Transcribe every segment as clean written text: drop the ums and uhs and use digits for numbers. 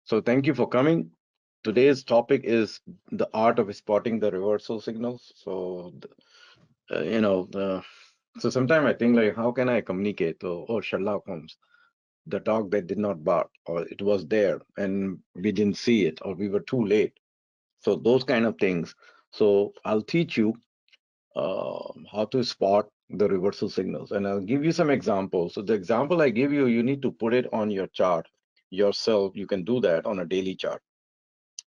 So thank you for coming. Today's topic is the art of spotting the reversal signals. So sometimes I think like, how can I communicate? Oh, Sherlock Holmes, the dog that did not bark, or it was there and we didn't see it, or we were too late. So those kind of things. So I'll teach you how to spot the reversal signals, and I'll give you some examples. So the example I give you, you need to put it on your chart yourself. You can do that on a daily chart.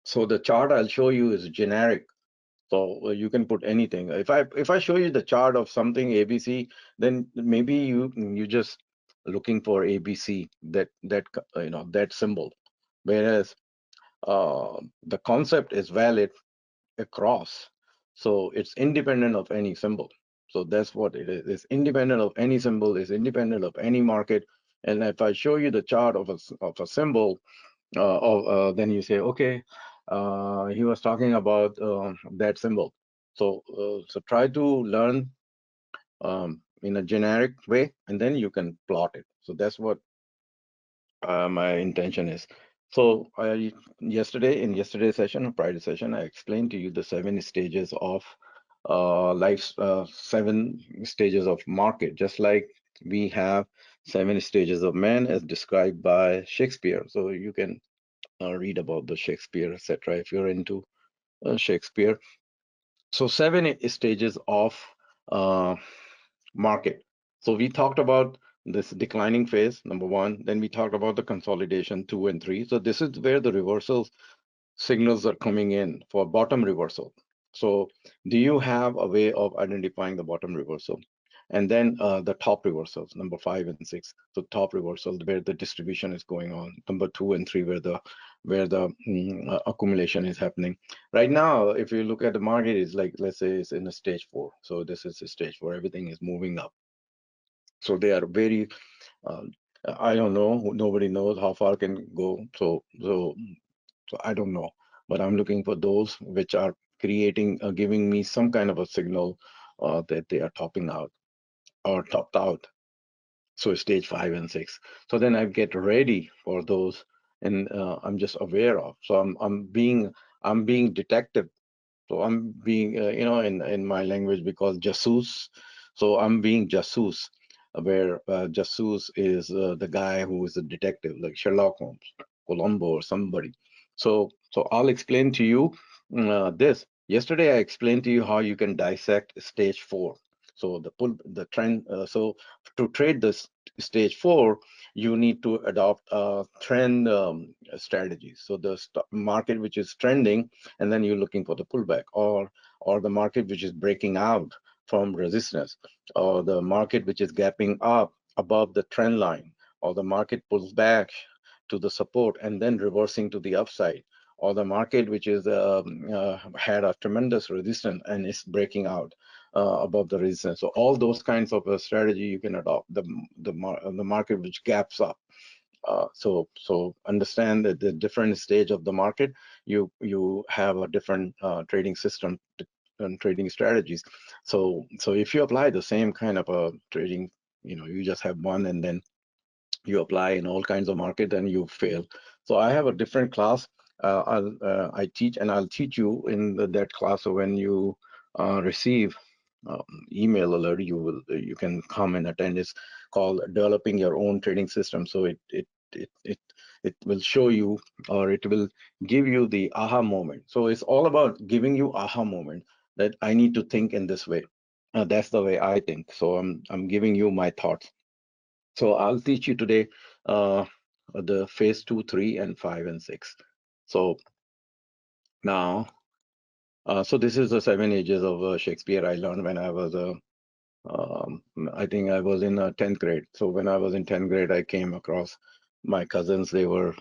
So the chart I'll show you is generic. So you can put anything. If I show you the chart of something ABC, then maybe you just looking for ABC, that symbol. Whereas the concept is valid across. So it's independent of any symbol. So that's what it is. It's independent of any symbol, it's independent of any market. And if I show you the chart of a symbol, then you say, okay, he was talking about that symbol. So try to learn in a generic way, and then you can plot it. So that's what my intention is. So in yesterday's session, Friday session, I explained to you the seven stages of life, seven stages of market, just like we have seven stages of man as described by Shakespeare. So you can read about the Shakespeare, etc. if you're into Shakespeare. So seven stages of uh, market. So we talked about this declining phase, number one. Then we talked about the consolidation, two and three. So this is where the reversal signals are coming in for bottom reversal. So do you have a way of identifying the bottom reversal? And then the top reversals, number five and six. So top reversal where the distribution is going on. Number two and three where the accumulation is happening. Right now, if you look at the market, it's like, let's say it's in a stage four. So this is a stage four. Everything is moving up. So they are very uh, I don't know. Nobody knows how far can go. So I don't know, but I'm looking for those which are giving me some kind of a signal that they are topping out or topped out. So stage five and six. So then I get ready for those, and I'm just aware of. So I'm being detective. So I'm being in my language we call jasus. So I'm being jasus, where jasus is the guy who is a detective, like Sherlock Holmes, Columbo, or somebody. So I'll explain to you this. Yesterday I explained to you how you can dissect stage four. So the trend. So to trade this stage four, you need to adopt a trend strategy. So the market which is trending, and then you're looking for the pullback, or the market which is breaking out from resistance, or the market which is gapping up above the trend line, or the market pulls back to the support and then reversing to the upside, or the market which is had a tremendous resistance and is breaking out above the resistance. So all those kinds of strategy you can adopt. The market which gaps up, so understand that the different stage of the market, you have a different trading system and trading strategies. So if you apply the same kind of a trading, you just have one, and then you apply in all kinds of market, then you fail. So I have a different class. I teach, and I'll teach you in that class. So when you receive um, email alert, you can come and attend. It's called developing your own trading system. So it will show you, or it will give you the aha moment. So it's all about giving you aha moment that I need to think in this way. That's the way I think. So I'm giving you my thoughts. So I'll teach you today the phase two, three, and five and six. So now, so this is the seven ages of Shakespeare I learned when I was um, I think I was in 10th grade. So when I was in 10th grade, I came across my cousins. They were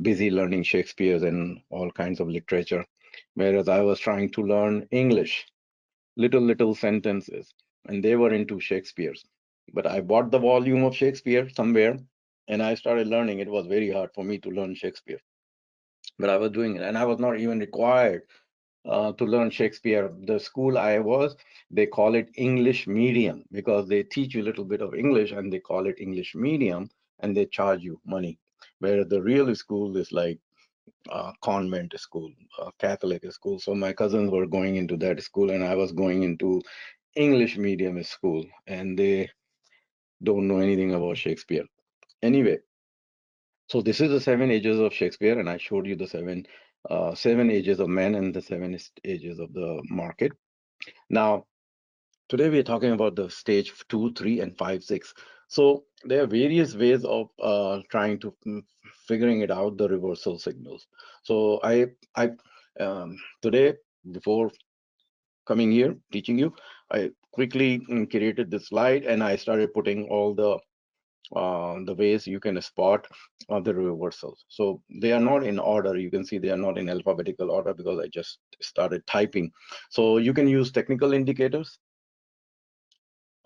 busy learning Shakespeare and all kinds of literature, whereas I was trying to learn English, little sentences, and they were into Shakespeare's. But I bought the volume of Shakespeare somewhere, and I started learning. It was very hard for me to learn Shakespeare, but I was doing it, and I was not even required to learn Shakespeare. The school I was, they call it English medium because they teach you a little bit of English, and they call it English medium, and they charge you money. Whereas the real school is like convent school, Catholic school. So my cousins were going into that school, and I was going into English medium school, and they don't know anything about Shakespeare. Anyway, so this is the seven ages of Shakespeare, and I showed you the seven ages of men and the ages of the market. Now, today we are talking about the stage two, three, and five, six. So there are various ways of trying to figuring it out, the reversal signals. So I today, before coming here teaching you, I quickly created this slide, and I started putting all the ways you can spot the reversals. So they are not in order. You can see they are not in alphabetical order because I just started typing. So you can use technical indicators.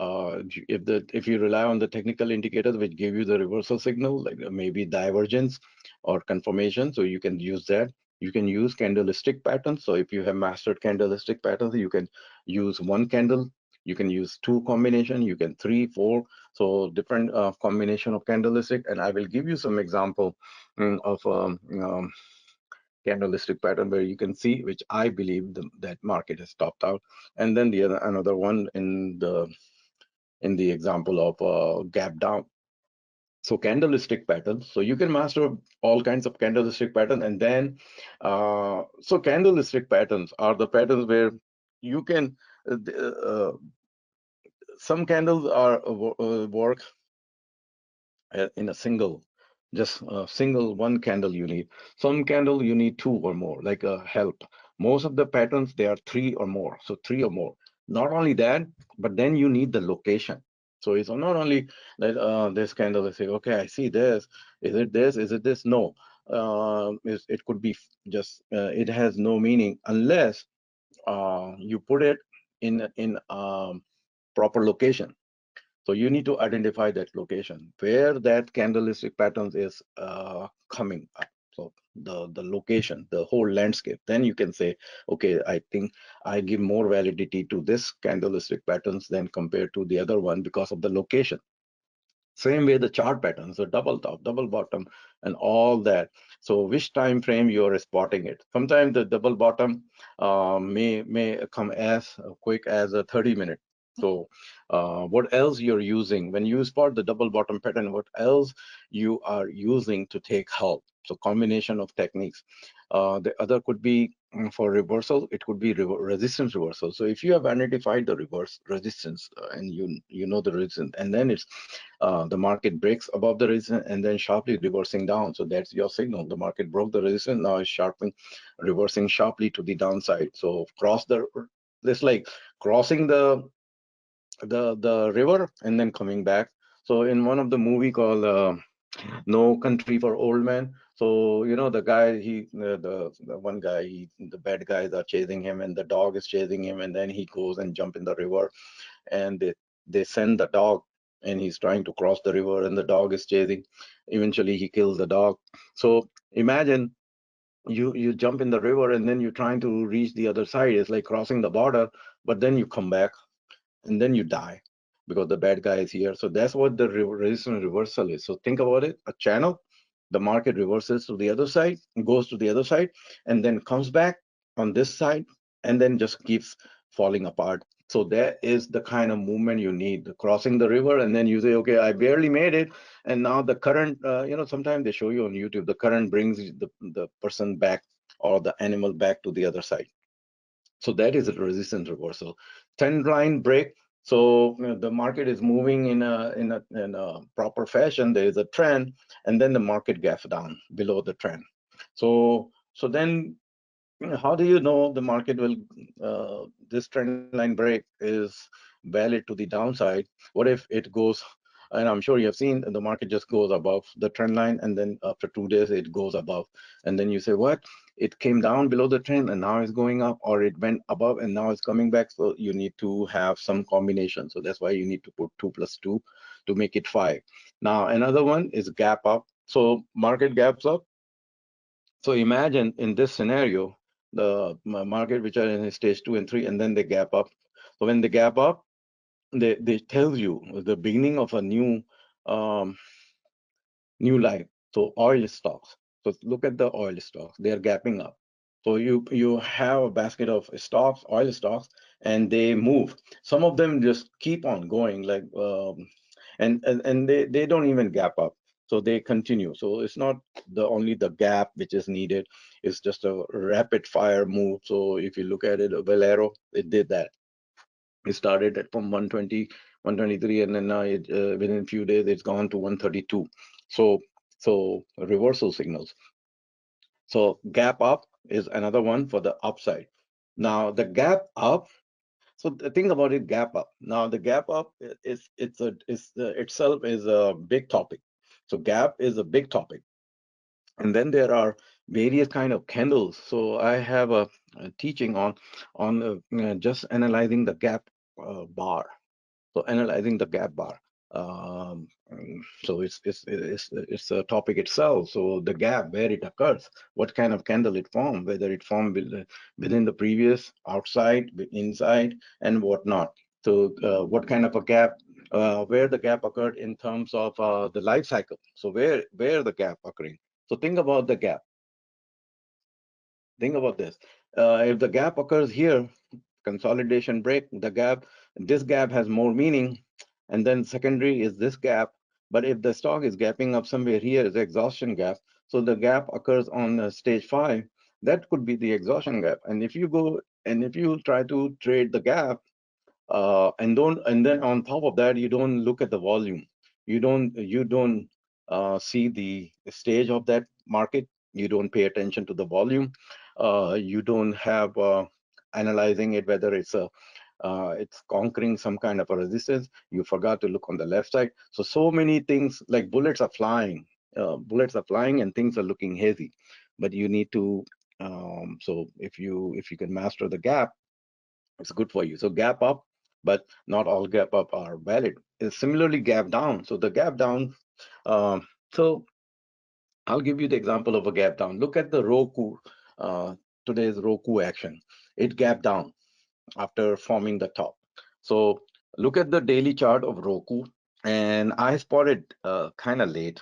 If you rely on the technical indicators which give you the reversal signal, like maybe divergence or conformation, so you can use that. You can use candlestick patterns. So if you have mastered candlestick patterns, you can use one candle. You can use two combination. You can three, four. So different combination of candlestick. And I will give you some example of candlestick pattern where you can see which I believe that market has topped out. And then the other another one in the example of gap down. So candlestick patterns. So you can master all kinds of candlestick pattern, and then so candlestick patterns are the patterns where you can some candles are work in a single, just a single one candle you need. Some candle you need two or more, like a help. Most of the patterns, they are three or more, so three or more. Not only that, but then you need the location. So it's not only that this candle, I say, okay, I see this. Is it this? Is it this? No. It could be just, it has no meaning unless you put it in proper location. So you need to identify that location where that candlestick patterns is coming up. So the location, the whole landscape. Then you can say, okay, I think I give more validity to this candlestick patterns than compared to the other one because of the location. Same way the chart patterns, the double top, double bottom, and all that. So which time frame you are spotting it? Sometimes the double bottom may come as quick as a 30 minute. So what else you're using when you spot the double bottom pattern? What else you are using to take help? So combination of techniques. The other could be for reversal. It could be resistance reversal. So if you have identified the reverse resistance and you know the resistance, and then it's the market breaks above the resistance and then sharply reversing down. So that's your signal. The market broke the resistance, now it's sharply reversing sharply to the downside. So cross the, it's like crossing the river and then coming back. So in one of the movie called No Country for Old Men. So you know the guy, the one guy, the bad guys are chasing him, and the dog is chasing him, and then he goes and jump in the river, and they send the dog, and he's trying to cross the river, and the dog is chasing. Eventually, he kills the dog. So imagine you jump in the river, and then you're trying to reach the other side. It's like crossing the border, but then you come back and then you die because the bad guy is here. So that's what the resistance reversal is. So think about it, a channel, the market reverses to the other side, goes to the other side, and then comes back on this side, and then just keeps falling apart. So that is the kind of movement you need, crossing the river, and then you say, okay, I barely made it, and now the current, sometimes they show you on YouTube, the current brings the person back or the animal back to the other side. So that is a resistance reversal. Trend line break. So the market is moving in a proper fashion. There is a trend, and then the market gaps down below the trend. So then how do you know the market will this trend line break is valid to the downside? What if it goes, and I'm sure you have seen the market just goes above the trend line, and then after 2 days it goes above, and then you say, what, it came down below the trend and now it's going up, or it went above and now it's coming back? So you need to have some combination. So that's why you need to put 2 plus 2 to make it 5. Now another one is gap up. So market gaps up. So imagine in this scenario, the market which are in stage 2 and 3, and then they gap up. So when they gap up, they tell you the beginning of a new life. So oil stocks. So look at the oil stocks; they are gapping up. So you have a basket of stocks, oil stocks, and they move. Some of them just keep on going, like and they don't even gap up. So they continue. So it's not the only the gap which is needed. It's just a rapid fire move. So if you look at it, Valero, it did that. It started at from 120, 123, and then now within a few days it's gone to 132. So reversal signals. So gap up is another one for the upside. Now the gap up. So the thing about it, gap up. Now the gap up is itself is a big topic. So gap is a big topic, and then there are various kind of candles. So I have a teaching on just analyzing the gap bar. So analyzing the gap bar. So it's a topic itself. So the gap, where it occurs, what kind of candle it formed, whether it formed within the previous, outside, inside, and whatnot. So what kind of a gap, where the gap occurred in terms of the life cycle. So where the gap occurring. So think about the gap. Think about this. If the gap occurs here, consolidation break, the gap, this gap has more meaning. And then secondary is this gap. But if the stock is gapping up somewhere here, is the exhaustion gap. So the gap occurs on stage 5. That could be the exhaustion gap. And if you go and if you try to trade the gap, and then on top of that, you don't look at the volume. You don't see the stage of that market. You don't pay attention to the volume. You don't have analyzing it whether it's conquering some kind of a resistance. You forgot to look on the left side. So many things, like bullets are flying. Bullets are flying and things are looking hazy. But you need to so if you can master the gap, it's good for you. So gap up, but not all gap up are valid. Similarly, gap down. So the gap down. So I'll give you the example of a gap down. Look at the Roku, uh, today's Roku action. It gapped down after forming the top. So look at the daily chart of Roku, and I spotted kind of late.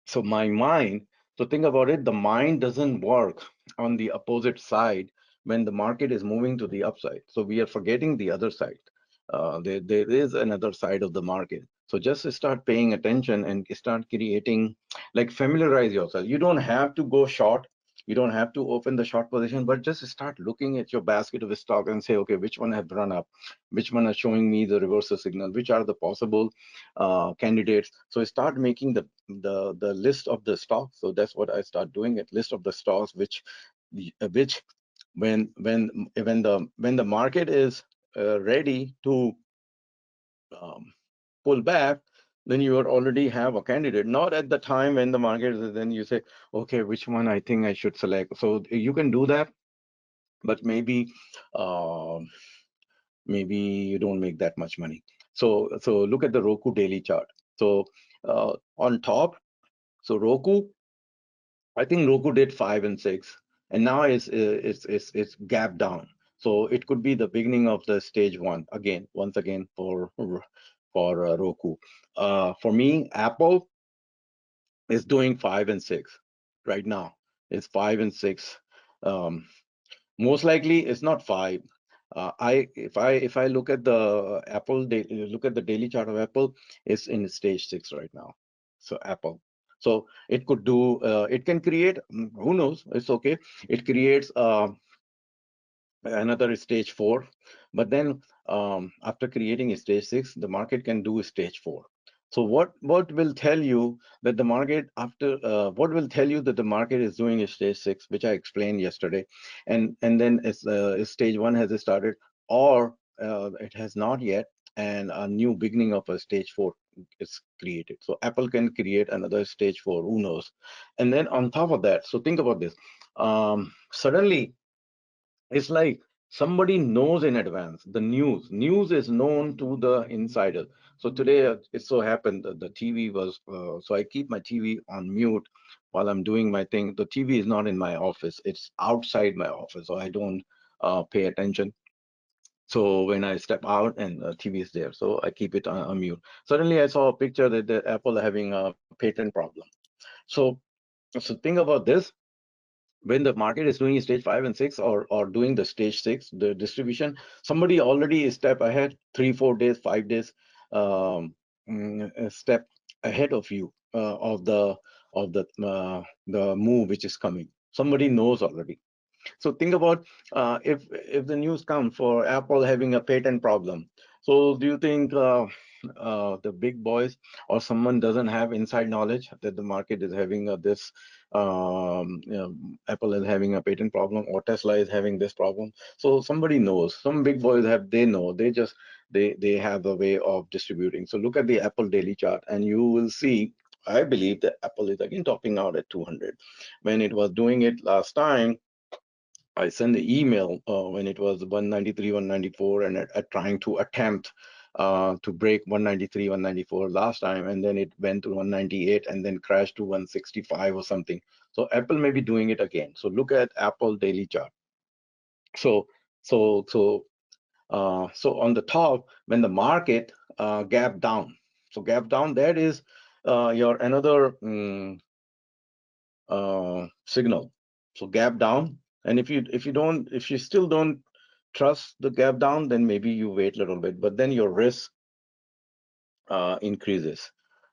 So my mind, so think about it, the mind doesn't work on the opposite side when the market is moving to the upside. So we are forgetting the other side. There is another side of the market. So just start paying attention and start creating, like familiarize yourself. You don't have to go short. You don't have to open the short position, but just start looking at your basket of stock and say, okay, which one have run up? Which one are showing me the reversal signal? Which are the possible candidates? So start making the list of the stocks. So that's what I start doing, it list of the stocks which when the market is ready to um, pull back, then you already have a candidate. Not at the time when the market is, then you say, okay, which one I think I should select. So you can do that, but uh, maybe you don't make that much money. So look at the Roku daily chart. So on top, so Roku, I think Roku did 5 and 6, and now it's gap down. So it could be the beginning of the stage one again, once again for Roku. For me, Apple is doing 5 and 6 right now. It's 5 and 6. Um, Most likely, it's not 5. If I look at the look at the daily chart of Apple, it's in stage 6 right now. So Apple. So it could do. It can create. Who knows? It's okay. It creates another stage 4, but then after creating a stage 6, the market can do stage 4. So what will tell you that the market after what will tell you that the market is doing a stage 6, which I explained yesterday, and then stage 1 has started, or it has not yet, and a new beginning of a stage 4 is created. So Apple can create another stage 4, who knows? And then on top of that, so think about this, suddenly it's like somebody knows in advance. The news is known to the insider. So today it so happened that the TV was so I keep my TV on mute while I'm doing my thing. The TV is not in my office, it's outside my office, so I don't pay attention. So when I step out and the TV is there, so I keep it on mute. Suddenly I saw a picture that the Apple having a patent problem. So So think about this. When the market is doing stage 5 and 6, or doing the stage 6, the distribution, somebody already is step ahead, 3 4 days, 5 days, a step ahead of you, of the move which is coming. Somebody knows already. So think about, if the news comes for Apple having a patent problem. So do you think the big boys or someone doesn't have inside knowledge that the market is having this, Apple is having a patent problem, or Tesla is having this problem? So somebody knows. Some big boys they know. They have a way of distributing. So look at the Apple daily chart, and you will see. I believe that Apple is again topping out at 200. When it was doing it last time, I sent the email when it was 193, 194, and trying to attempt to break 193, 194 last time, and then it went to 198 and then crashed to 165 or something. So Apple may be doing it again. So look at Apple daily chart. So so on the top, when the market gap down, so gap down, that is your another signal. So gap down, and if you still don't trust the gap down, then maybe you wait a little bit, but then your risk increases.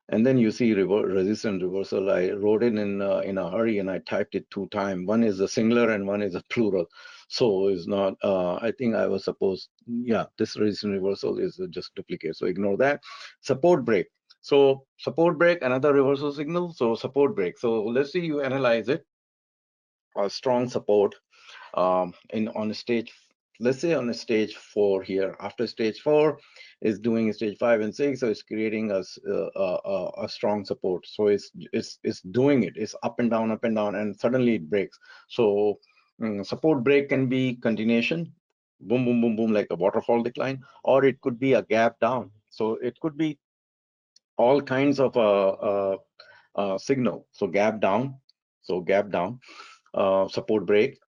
And then you see resistance reversal. I wrote it in a hurry, and I typed it 2 times. One is a singular and one is a plural. So it's not, I think I was supposed, yeah, this resistance reversal is just duplicate. So ignore that. Support break. So support break, another reversal signal. So support break. So let's see, you analyze it. A strong support in on a stage, let's say on a stage 4 here. After stage 4 is doing stage 5 and 6, so it's creating a strong support. So it's doing it. It's up and down, and suddenly it breaks. So support break can be continuation, boom, boom, boom, boom, like a waterfall decline, or it could be a gap down. So it could be all kinds of signal. So gap down, support break,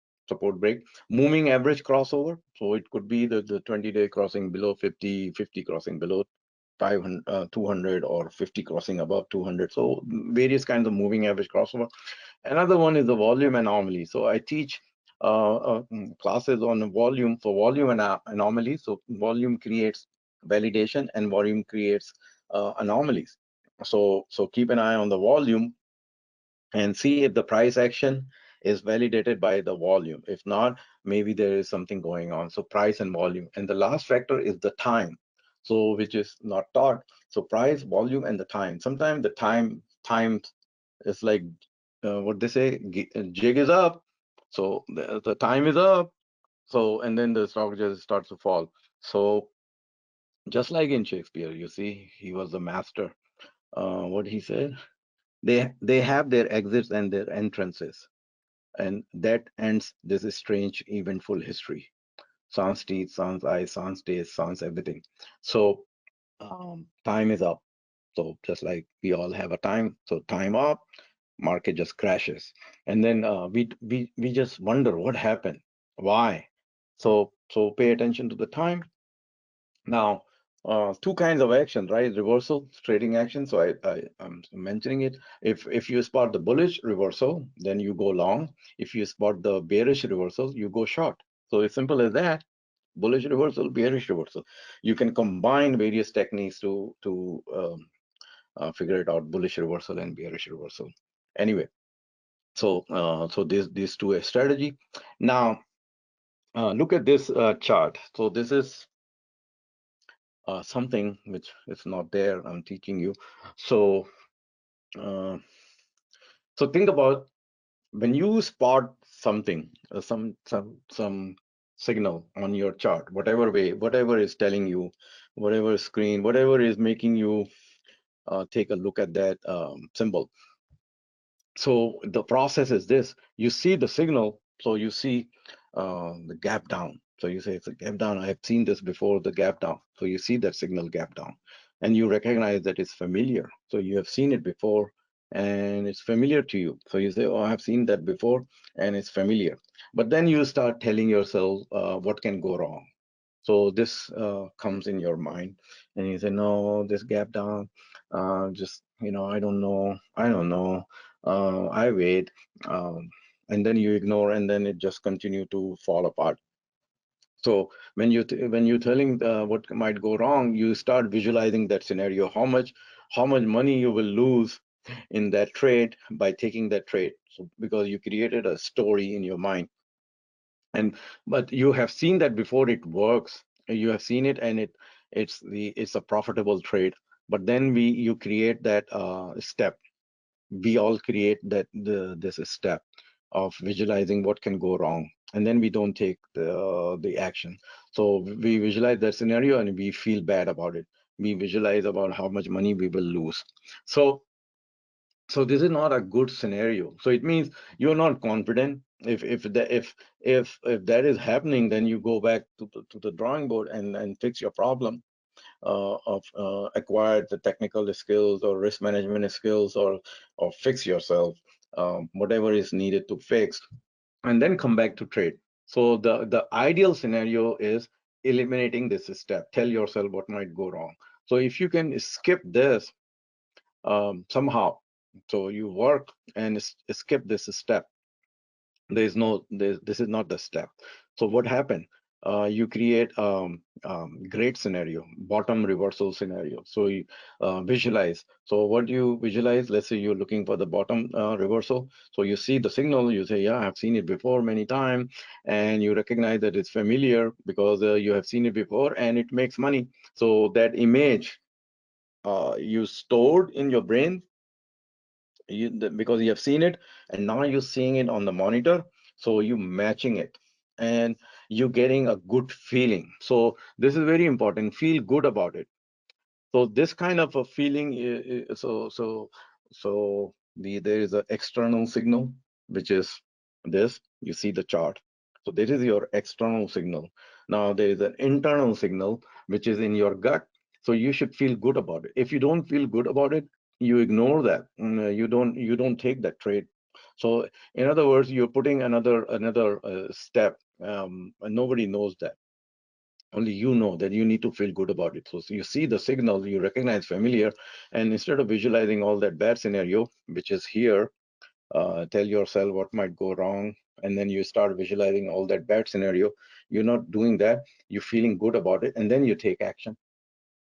moving average crossover. So it could be the 20-day crossing below 50, 50 crossing below 500, 200, or 50 crossing above 200. So various kinds of moving average crossover. Another one is the volume anomaly. So I teach classes on the volume. So volume and anomaly. So volume creates validation, and volume creates anomalies. So keep an eye on the volume and see if the price action is validated by the volume. If not, maybe there is something going on. So price and volume. And the last factor is the time, so which is not taught. So price, volume, and the time. Sometimes the time is like what they say, jig is up. So the time is up. So, and then the stock just starts to fall. So just like in Shakespeare, you see, he was the master. What he said, they have their exits and their entrances, and that ends this strange eventful history. Sans teeth, sans eyes, sans taste, sans everything. So time is up. So just like we all have a time, so time up, market just crashes, and then we just wonder what happened, why. So pay attention to the time. Now, two kinds of action, right? Reversal, trading action. So I'm mentioning it. If you spot the bullish reversal, then you go long. If you spot the bearish reversal, you go short. So it's simple as that. Bullish reversal, bearish reversal. You can combine various techniques to figure it out. Bullish reversal and bearish reversal. Anyway, so these two are strategy. Now, look at this chart. So this is something which is not there. I'm teaching you. So, uh, so think about when you spot something, some signal on your chart, whatever way, whatever is telling you, whatever screen, whatever is making you take a look at that symbol. So the process is this: you see the signal, so you see the gap down. So you say it's a gap down. I have seen this before, the gap down. So you see that signal gap down, and you recognize that it's familiar. So you have seen it before, and it's familiar to you. So you say, "Oh, I have seen that before, and it's familiar." But then you start telling yourself what can go wrong. So this comes in your mind, and you say, "No, this gap down, just." I don't know, I wait, um, and then you ignore, and then it just continue to fall apart. So when you're telling what might go wrong, you start visualizing that scenario, how much money you will lose in that trade by taking that trade. So because you created a story in your mind, and but you have seen that before it works, you have seen it, and it's a profitable trade. But then you create that step. We all create this step of visualizing what can go wrong, and then we don't take the action. So we visualize that scenario and we feel bad about it. We visualize about how much money we will lose. So this is not a good scenario. So it means you're not confident. If that is happening, then you go back to the drawing board and fix your problem, of acquire the technical skills or risk management skills, or fix yourself, whatever is needed to fix, and then come back to trade. So the ideal scenario is eliminating this step. Tell yourself what might go wrong. So if you can skip this, somehow, so you work and skip this step, this is not the step. So what happened? You create great scenario, bottom reversal scenario. So you visualize. So what you visualize, let's say you're looking for the bottom reversal. So you see the signal, you say, yeah, I've seen it before many times, and you recognize that it's familiar because you have seen it before and it makes money. So that image you stored in your brain, because you have seen it, and now you're seeing it on the monitor. So you matching it, and you're getting a good feeling. So this is very important, feel good about it. So this kind of a feeling, there is an external signal, which is this. You see the chart. So this is your external signal. Now there is an internal signal, which is in your gut. So you should feel good about it. If you don't feel good about it, you ignore that. You don't take that trade. So in other words, you're putting another step. And nobody knows that. Only you know that you need to feel good about it. So you see the signal, you recognize familiar, and instead of visualizing all that bad scenario, which is here, tell yourself what might go wrong, and then you start visualizing all that bad scenario. You're not doing that. You're feeling good about it, and then you take action.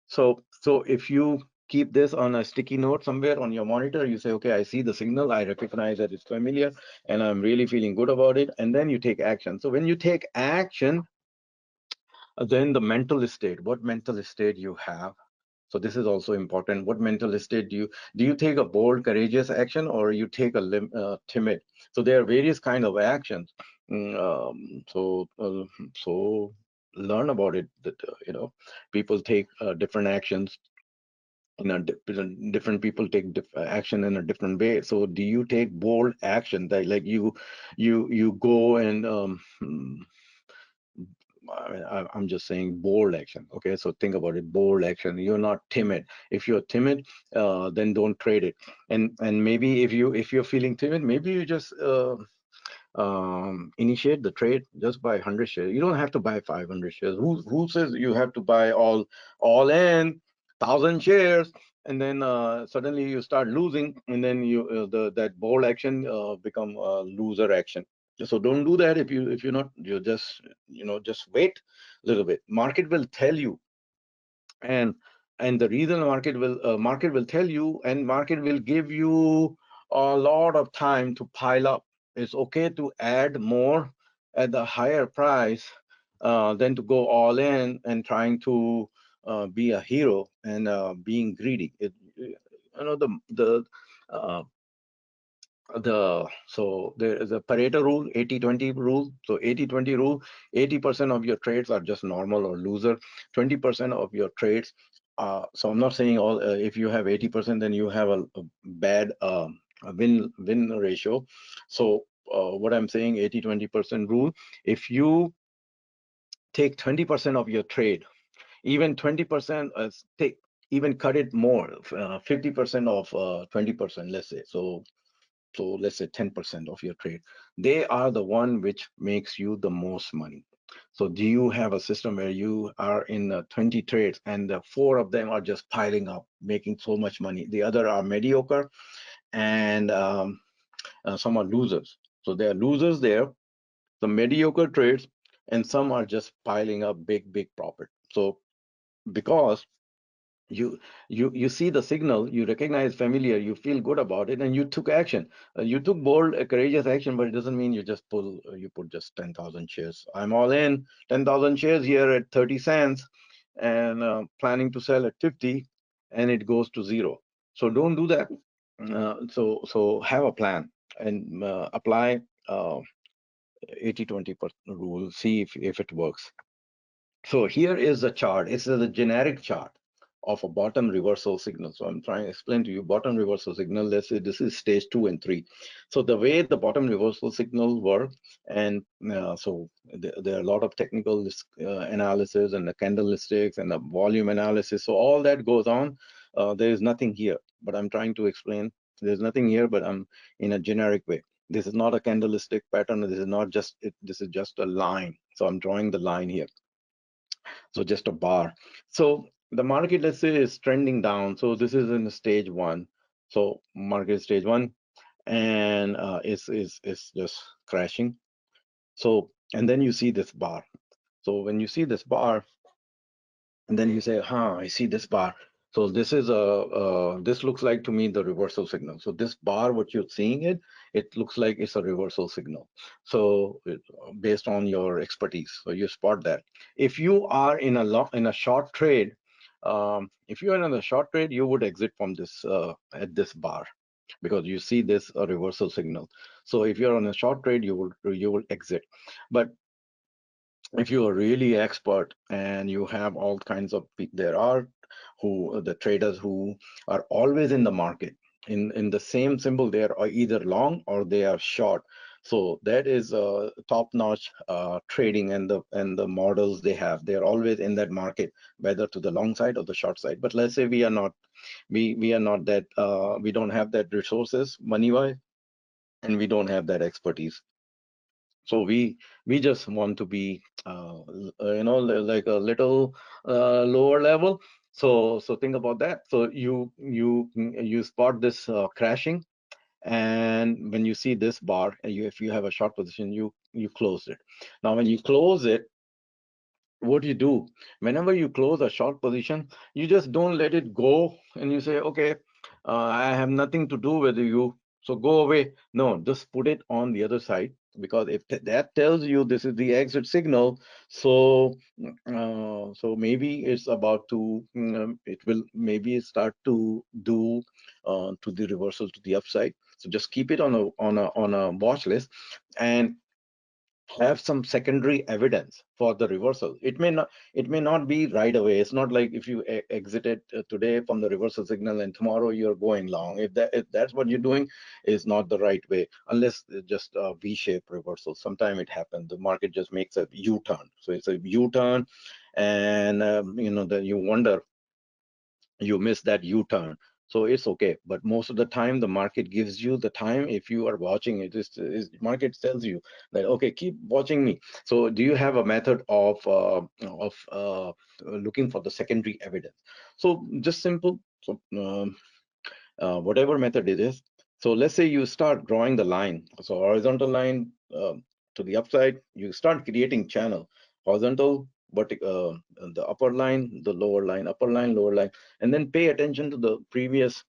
So if you keep this on a sticky note somewhere on your monitor, you say, okay, I see the signal, I recognize that it's familiar, and I'm really feeling good about it, and then you take action. So when you take action, then the mental state, what mental state you have. So this is also important. What mental state do you take a bold, courageous action, or you take a timid? So there are various kind of actions. So learn about it. That people take different actions. Different people take action in a different way. So do you take bold action that, like, you go and I'm just saying bold action. Okay, so think about it, bold action. You're not timid. If you're timid, then don't trade it. And maybe if you're feeling timid, maybe you just initiate the trade, just buy 100 shares. You don't have to buy 500 shares. Who says you have to buy all in 1,000 shares, and then suddenly you start losing, and then that bold action become loser action. So don't do that. If you're not, you just wait a little bit. Market will tell you, and the reason market will tell you, and market will give you a lot of time to pile up. It's okay to add more at the higher price than to go all in and trying to be a hero and being greedy. Uh, so there is a Pareto rule, 80-20 rule. So 80-20 rule, 80% of your trades are just normal or loser. 20% of your trades, so I'm not saying all, if you have 80%, then you have a bad a win ratio. So what I'm saying, 80-20% rule, if you take 20% of your trade, even 20%, take, even cut it more, 50% of 20%, let's say. So let's say 10% of your trade, they are the one which makes you the most money. So do you have a system where you are in 20 trades and the four of them are just piling up, making so much money? The other are mediocre and some are losers. So there are losers there, some mediocre trades, and some are just piling up big profit. So because you see the signal, you recognize familiar, you feel good about it, and you took action. You took bold courageous action, but it doesn't mean you just you put just 10,000 shares. I'm all in 10,000 shares here at 30 cents and planning to sell at 50, and it goes to zero. So don't do that. So have a plan and apply 80-20 rule, see if it works. So here is the chart. It's the generic chart of a bottom reversal signal. So I'm trying to explain to you bottom reversal signal. Let's say this is stage 2 and 3. So the way the bottom reversal signal work, and there are a lot of technical analysis and the candlesticks and the volume analysis. So all that goes on. There is nothing here, but I'm trying to explain. There's nothing here, but I'm in a generic way. This is not a candlestick pattern. This is not just it. This is just a line. So I'm drawing the line here. So just a bar. So the market, let's say, is trending down. So this is in stage 1. So market stage 1, and it's just crashing. So and then you see this bar. So when you see this bar, and then you say, huh, I see this bar. So this is this looks like to me the reversal signal. So this bar, what you're seeing it looks like it's a reversal signal. So based on your expertise, so you spot that. If you are in a short trade, if you are in a short trade, you would exit from this at this bar, because you see this reversal signal. So if you're on a short trade, you will exit. But if you are really expert and you have all kinds of there are the traders who are always in the market in the same symbol, they are either long or they are short. So that is top-notch trading, and the models they have, they're always in that market, whether to the long side or the short side. But let's say we are not, we are not that, we don't have that resources money wise, and we don't have that expertise. So we just want to be like a little lower level. So think about that. So you spot this crashing, and when you see this bar, if you have a short position, you close it. Now when you close it, what you do whenever you close a short position, you just don't let it go and you say, okay, I have nothing to do with you, so go away. No, just put it on the other side, because if that tells you this is the exit signal, so so maybe it's about to it will maybe start to do to the reversal to the upside. So just keep it on a watch list, and have some secondary evidence for the reversal. It may not be right away. It's not like if you exited today from the reversal signal and tomorrow you're going long. If that's what you're doing, is not the right way, unless it's just a V-shaped reversal. Sometimes it happens. The market just makes a U-turn. So it's a U-turn, and then you wonder, you miss that U-turn. So it's okay, but most of the time the market gives you the time. If you are watching it, market tells you that, okay, keep watching me. So do you have a method of looking for the secondary evidence? So just simple. So whatever method it is. So let's say you start drawing the line. So horizontal line to the upside, you start creating channel. Horizontal, but the upper line, the lower line, upper line, lower line, and then pay attention to the previous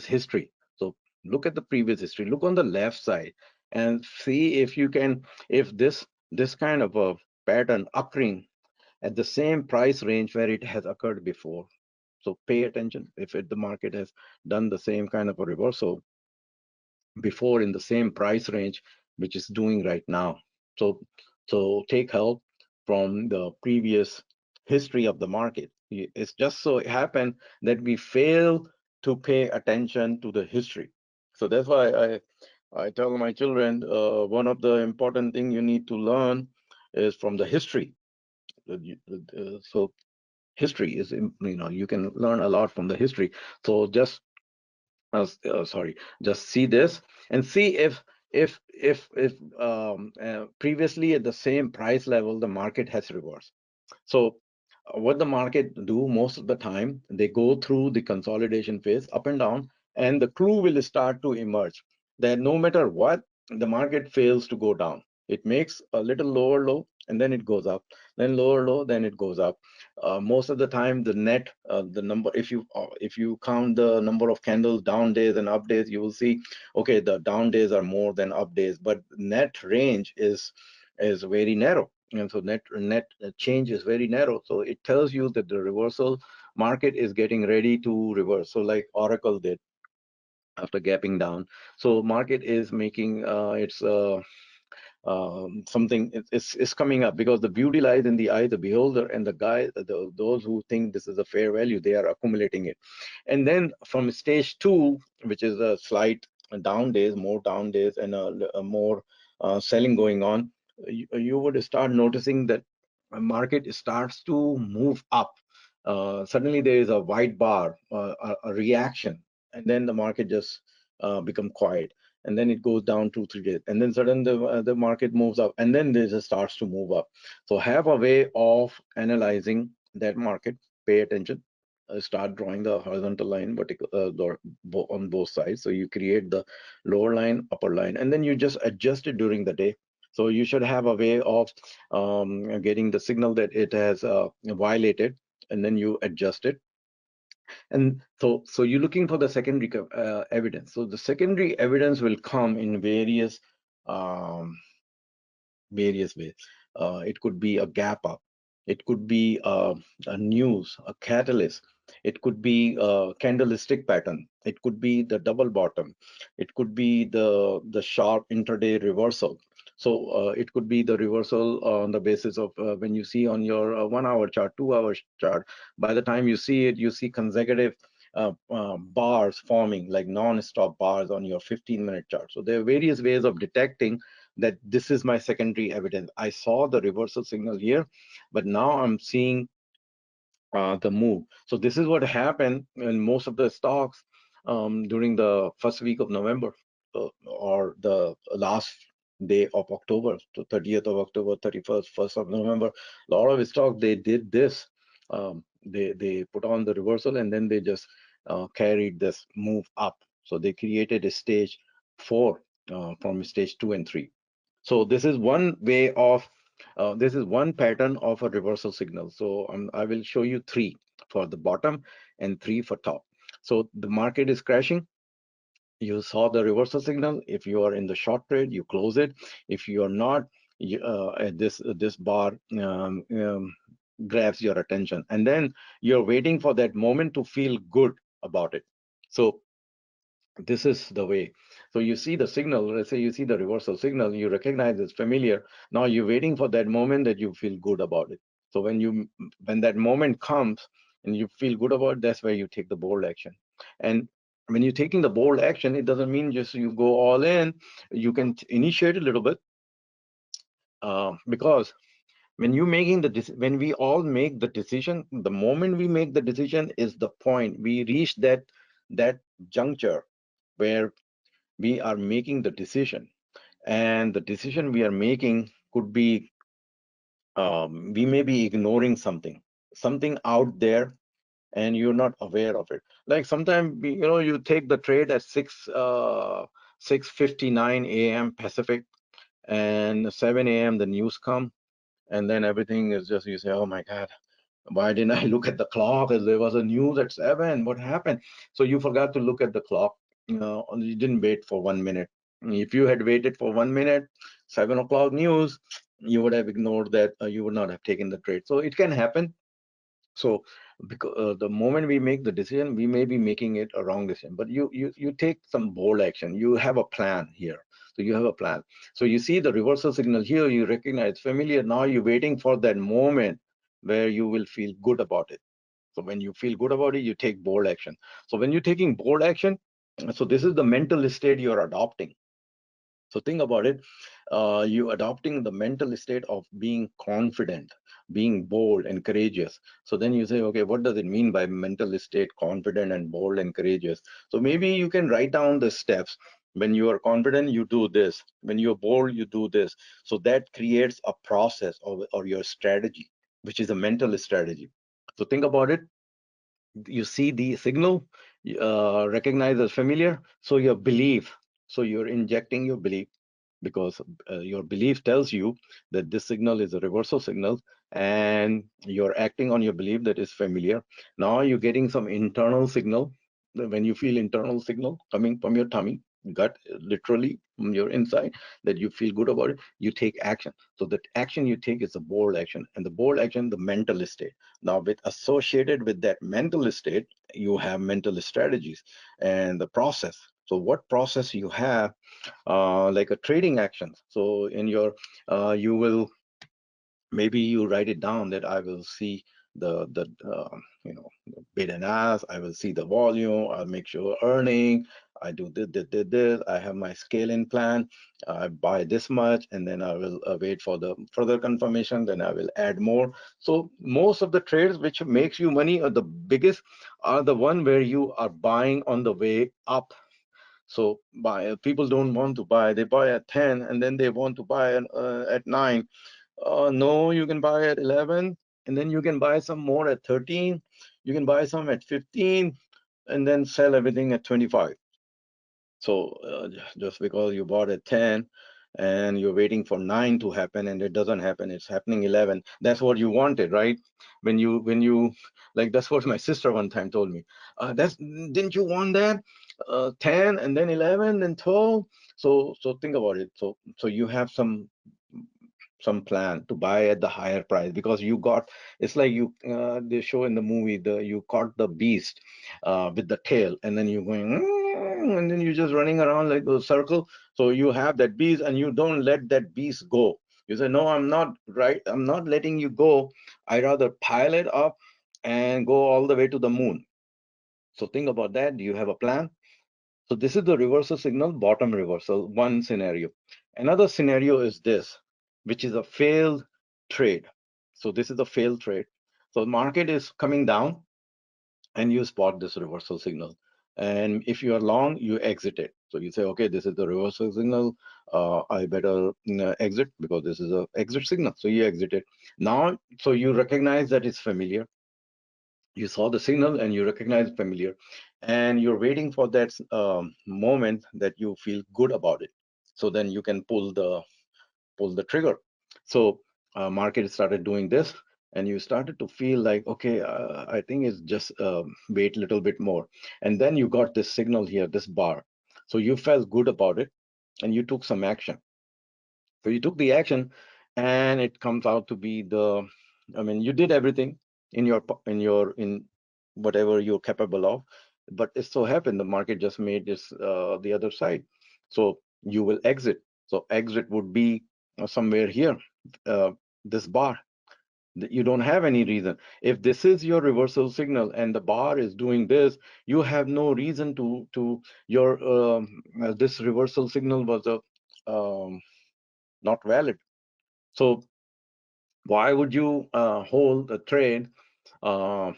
history. So look at the previous history. Look on the left side and see if you can, if this kind of a pattern occurring at the same price range where it has occurred before. So pay attention if the market has done the same kind of a reversal before in the same price range, which is doing right now. So take help from the previous history of the market. It's just so happened that we fail to pay attention to the history. So that's why I tell my children, one of the important thing you need to learn is from the history. So history is, you can learn a lot from the history. So just sorry, just see this and see if if previously at the same price level, the market has reversed. So what the market do most of the time, they go through the consolidation phase up and down, and the clue will start to emerge that no matter what, the market fails to go down. It makes a little lower low, and then it goes up, then lower low, then it goes up. Most of the time, the net, the number, if you count the number of candles down days and up days, you will see, okay, the down days are more than up days, but net range is very narrow, and so net change is very narrow. So it tells you that the reversal market is getting ready to reverse. So like Oracle did after gapping down. So market is making its something is coming up, because the beauty lies in the eye of the beholder, and the guy, those who think this is a fair value, they are accumulating it. And then from stage two, which is a slight down days, more down days, and a more selling going on, you would start noticing that a market starts to move up. Suddenly there is a white bar, a reaction, and then the market just become quiet, and then it goes down 2 3 days, and then suddenly the market moves up, and then it just starts to move up. So have a way of analyzing that market. Pay attention. Start drawing the horizontal line, vertical on both sides. So you create the lower line, upper line, and then you just adjust it during the day. So you should have a way of getting the signal that it has violated, and then you adjust it. And so you're looking for the secondary evidence. So the secondary evidence will come in um, various ways. It could be a gap up. It could be a news, a catalyst. It could be a candlestick pattern. It could be the double bottom. It could be the sharp intraday reversal. So it could be the reversal on the basis of when you see on your 1 hour chart, 2 hour chart. By the time you see it, you see consecutive bars forming, like non-stop bars on your 15-minute chart. So there are various ways of detecting that this is my secondary evidence. I saw the reversal signal here, but now I'm seeing the move. So this is what happened in most of the stocks during the first week of November, or the last day of October, so 30th of October, 31st, 1st of November. A lot of stocks, they did this. They put on the reversal, and then they just carried this move up. So they created a stage 4 from stage 2 and 3. So this is one way of, this is one pattern of a reversal signal. So I will show you 3 for the bottom and 3 for top. So the market is crashing. You saw the reversal signal. If you are in the short trade, you close it. If you are not, at this bar grabs your attention, and then you're waiting for that moment to feel good about it. So this is the way. So you see the signal, let's say you see the reversal signal, you recognize it's familiar. Now you're waiting for that moment that you feel good about it. So when that moment comes and you feel good about it, that's where you take the bold action. And when you're taking the bold action, it doesn't mean just you go all in. You can initiate a little bit, because when you making when we all make the decision, the moment we make the decision is the point we reach that juncture where we are making the decision. And the decision we are making could be, we may be ignoring something out there, and you're not aware of it. Like sometimes, you take the trade at 6:59 a.m. Pacific, and 7 a.m. the news come, and then everything is just, you say, oh my God, why didn't I look at the clock? As there was a news at 7. What happened? So you forgot to look at the clock. You didn't wait for 1 minute. If you had waited for 1 minute, 7 o'clock news, you would have ignored that. You would not have taken the trade. So it can happen. So because the moment we make the decision, we may be making it a wrong decision. But you take some bold action. You have a plan here. So you have a plan. So you see the reversal signal here. You recognize familiar. Now you're waiting for that moment where you will feel good about it. So when you feel good about it, you take bold action. So when you're taking bold action, so this is the mental state you're adopting. So think about it. You adopting the mental state of being confident, being bold and courageous. So then you say, okay, what does it mean by mental state, confident and bold and courageous? So maybe you can write down the steps. When you are confident, you do this. When you're bold, you do this. So that creates a process or your strategy, which is a mental strategy. So think about it. You see the signal, recognize as familiar. So your belief, so you're injecting your belief because your belief tells you that this signal is a reversal signal, and you're acting on your belief that is familiar. Now you're getting some internal signal. When you feel internal signal coming from your tummy, gut, literally from your inside, that you feel good about it, you take action. So the action you take is a bold action, and the bold action, the mental state. Now, with associated with that mental state, you have mental strategies and the process. So what process you have, like a trading action. So in your, you will, maybe you write it down that I will see the bid and ask. I will see the volume. I'll make sure earning. I do this. I have my scaling plan. I buy this much, and then I will wait for the further confirmation. Then I will add more. So most of the trades which makes you money, are the biggest, are the one where you are buying on the way up. So people don't want to buy. They buy at 10, and then they want to buy at 9. No, you can buy at 11, and then you can buy some more at 13. You can buy some at 15, and then sell everything at 25. So just because you bought at 10 and you're waiting for 9 to happen and it doesn't happen, it's happening 11. That's what you wanted, right? When you like, that's what my sister one time told me. That's Didn't you want that? 10 and then 11 and 12. So think about it. So you have some plan to buy at the higher price because you got, it's like you they show in the movie, you caught the beast with the tail, and then you're going and then you're just running around like a circle. So you have that beast and you don't let that beast go. You say, no, I'm not, right, I'm not letting you go. I rather pile it up and go all the way to the moon. So think about that. Do you have a plan? So this is the reversal signal, bottom reversal, one scenario. Another scenario is this, which is a failed trade. So this is a failed trade. So the market is coming down and you spot this reversal signal. And if you are long, you exit it. So you say, okay, this is the reversal signal. I better exit because this is a exit signal. So you exit it. Now, so you recognize that it's familiar. You saw the signal and you recognize familiar, and you're waiting for that moment that you feel good about it. So then you can pull the trigger. So market started doing this, and you started to feel like, okay, I think it's just wait a little bit more. And then you got this signal here, this bar. So you felt good about it, and you took some action. So you took the action, and it comes out to be I mean, you did everything in whatever you're capable of, but it so happened the market just made this the other side. So you will exit. So exit would be somewhere here, uh, this bar. You don't have any reason. If this is your reversal signal and the bar is doing this, you have no reason to your this reversal signal was a not valid. So why would you hold a trade uh,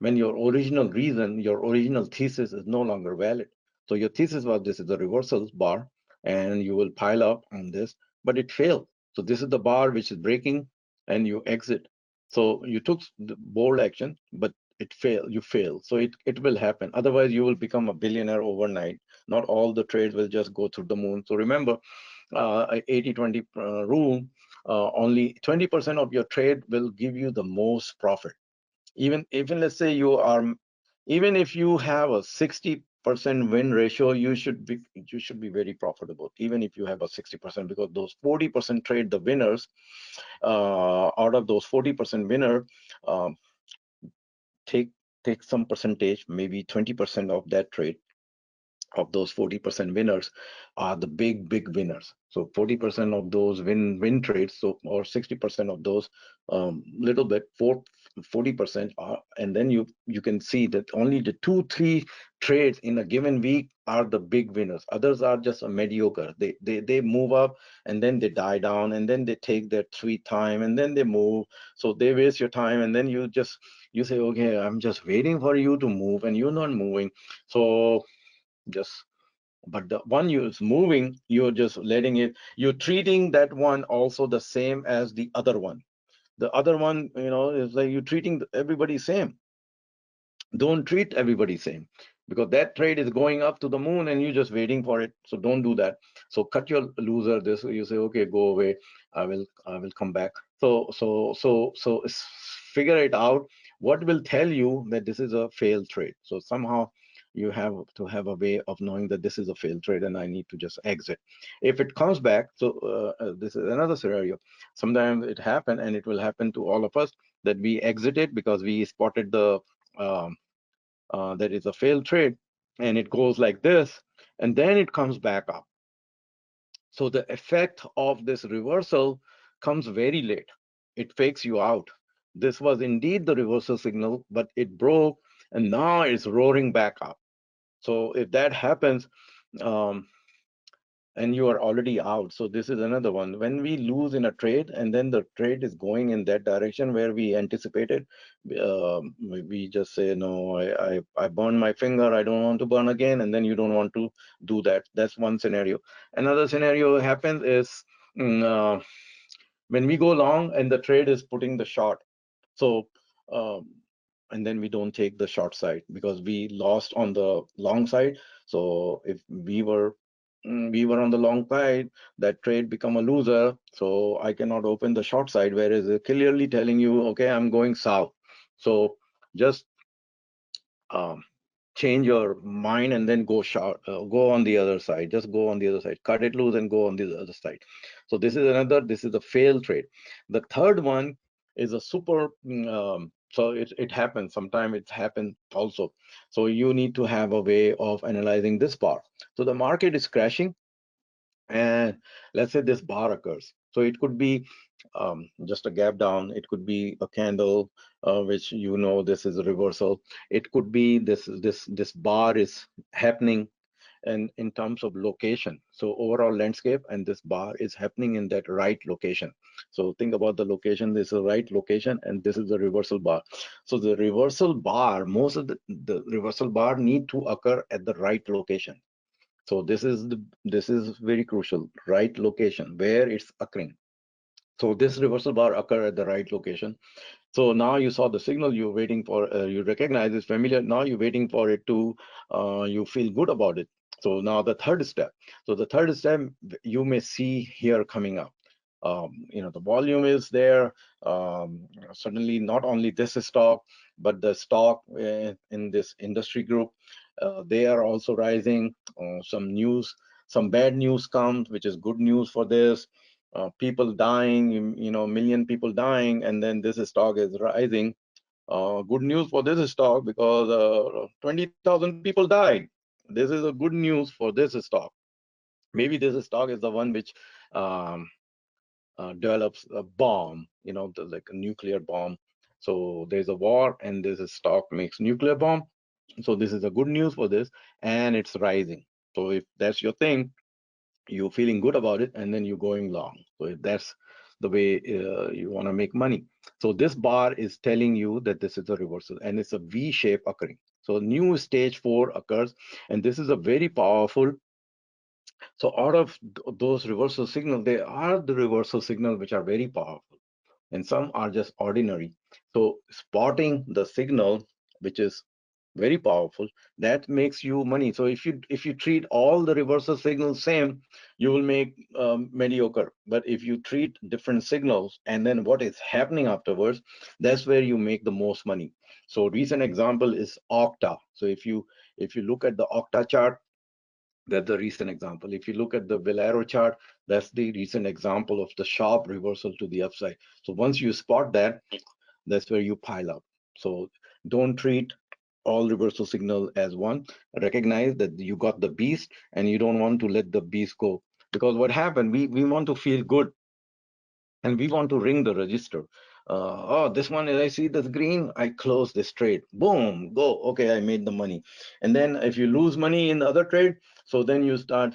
when your original reason, your original thesis is no longer valid? So your thesis was this is the reversal bar and you will pile up on this, but it failed. So this is the bar which is breaking and you exit. So you took the bold action, but it failed. You failed. So it will happen. Otherwise, you will become a billionaire overnight. Not all the trades will just go through the moon. So remember, 80-20 rule, only 20% of your trade will give you the most profit. Even let's say even if you have a 60% win ratio, you should be very profitable, even if you have a 60%, because those 40% trade, the winners, out of those 40% winner, um, take take some percentage, maybe 20% of that trade, of those 40% winners are the big winners. So 40% of those win trades, so or 60% of those, little bit, 40% are, and then you can see that only the 2-3 trades in a given week are the big winners. Others are just a mediocre. They move up and then they die down and then they take their sweet time and then they move. So they waste your time, and then you say, okay, I'm just waiting for you to move and you're not moving. So just But the one is moving, you're just letting it, you're treating that one also the same as the other one. The other one, is like you're treating everybody same. Don't treat everybody same, because that trade is going up to the moon and you're just waiting for it. So don't do that. So cut your loser. This you say, okay, go away. I will come back. Figure it out. What will tell you that this is a failed trade? So somehow you have to have a way of knowing that this is a failed trade and I need to just exit. If it comes back, so this is another scenario. Sometimes it happen, and it will happen to all of us, that we exited because we spotted the um, that is a failed trade, and it goes like this, and then it comes back up. So the effect of this reversal comes very late. It fakes you out. This was indeed the reversal signal, but it broke, and now it's roaring back up. So if that happens, um, and you are already out. So this is another one. When we lose in a trade and then the trade is going in that direction where we anticipated, we just say, no, I burned my finger. I don't want to burn again. And then you don't want to do that. That's one scenario. Another scenario happens is mm, uh, when we go long and the trade is putting the short. So, um, and then we don't take the short side because we lost on the long side. So if we were on the long side, that trade become a loser. So I cannot open the short side, whereas it's clearly telling you, okay, I'm going south. So just um, change your mind and then go short, go on the other side. Just go on the other side, cut it loose and go on the other side. So this is a failed trade. The third one is a super so it happens sometime, it happens also. So you need to have a way of analyzing this bar. So the market is crashing, and let's say this bar occurs. So it could be just a gap down. It could be a candle, which this is a reversal. It could be this bar is happening, and in terms of location, so overall landscape, and this bar is happening in that right location. So think about the location. This is the right location, and this is the reversal bar. So the reversal bar, most of the reversal bar need to occur at the right location. So this is very crucial, right location where it's occurring. So this reversal bar occur at the right location. So now you saw the signal, you're waiting for, you recognize it's familiar. Now you're waiting for it to, you feel good about it. So now the third step. So the third step you may see here coming up. The volume is there. Suddenly, not only this stock, but the stock in this industry group, they are also rising. Some bad news comes, which is good news for this. People dying, million people dying, and then this stock is rising. Good news for this stock because 20,000 people died. This is a good news for this stock. Maybe this stock is the one which um, develops a bomb, like a nuclear bomb. So there's a war, and this stock makes nuclear bomb. So this is a good news for this, and it's rising. So if that's your thing, you're feeling good about it, and then you're going long. So if that's the way you want to make money. So this bar is telling you that this is a reversal, and it's a V shape occurring. So new stage 4 occurs, and this is a very powerful. So out of those reversal signal, there are the reversal signal which are very powerful, and some are just ordinary. So spotting the signal which is very powerful, that makes you money. So if you treat all the reversal signals same, you will make mediocre. But if you treat different signals and then what is happening afterwards, that's where you make the most money. So recent example is Octa. So if you look at the Octa chart, that's the recent example. If you look at the Valero chart, that's the recent example of the sharp reversal to the upside. So once you spot that, that's where you pile up. So don't treat all reversal signal as one. Recognize that you got the beast and you don't want to let the beast go. Because what happened, we want to feel good and we want to ring the register. Oh, this one, I see this green, I close this trade. Boom, go. Okay, I made the money. And then if you lose money in the other trade, so then you start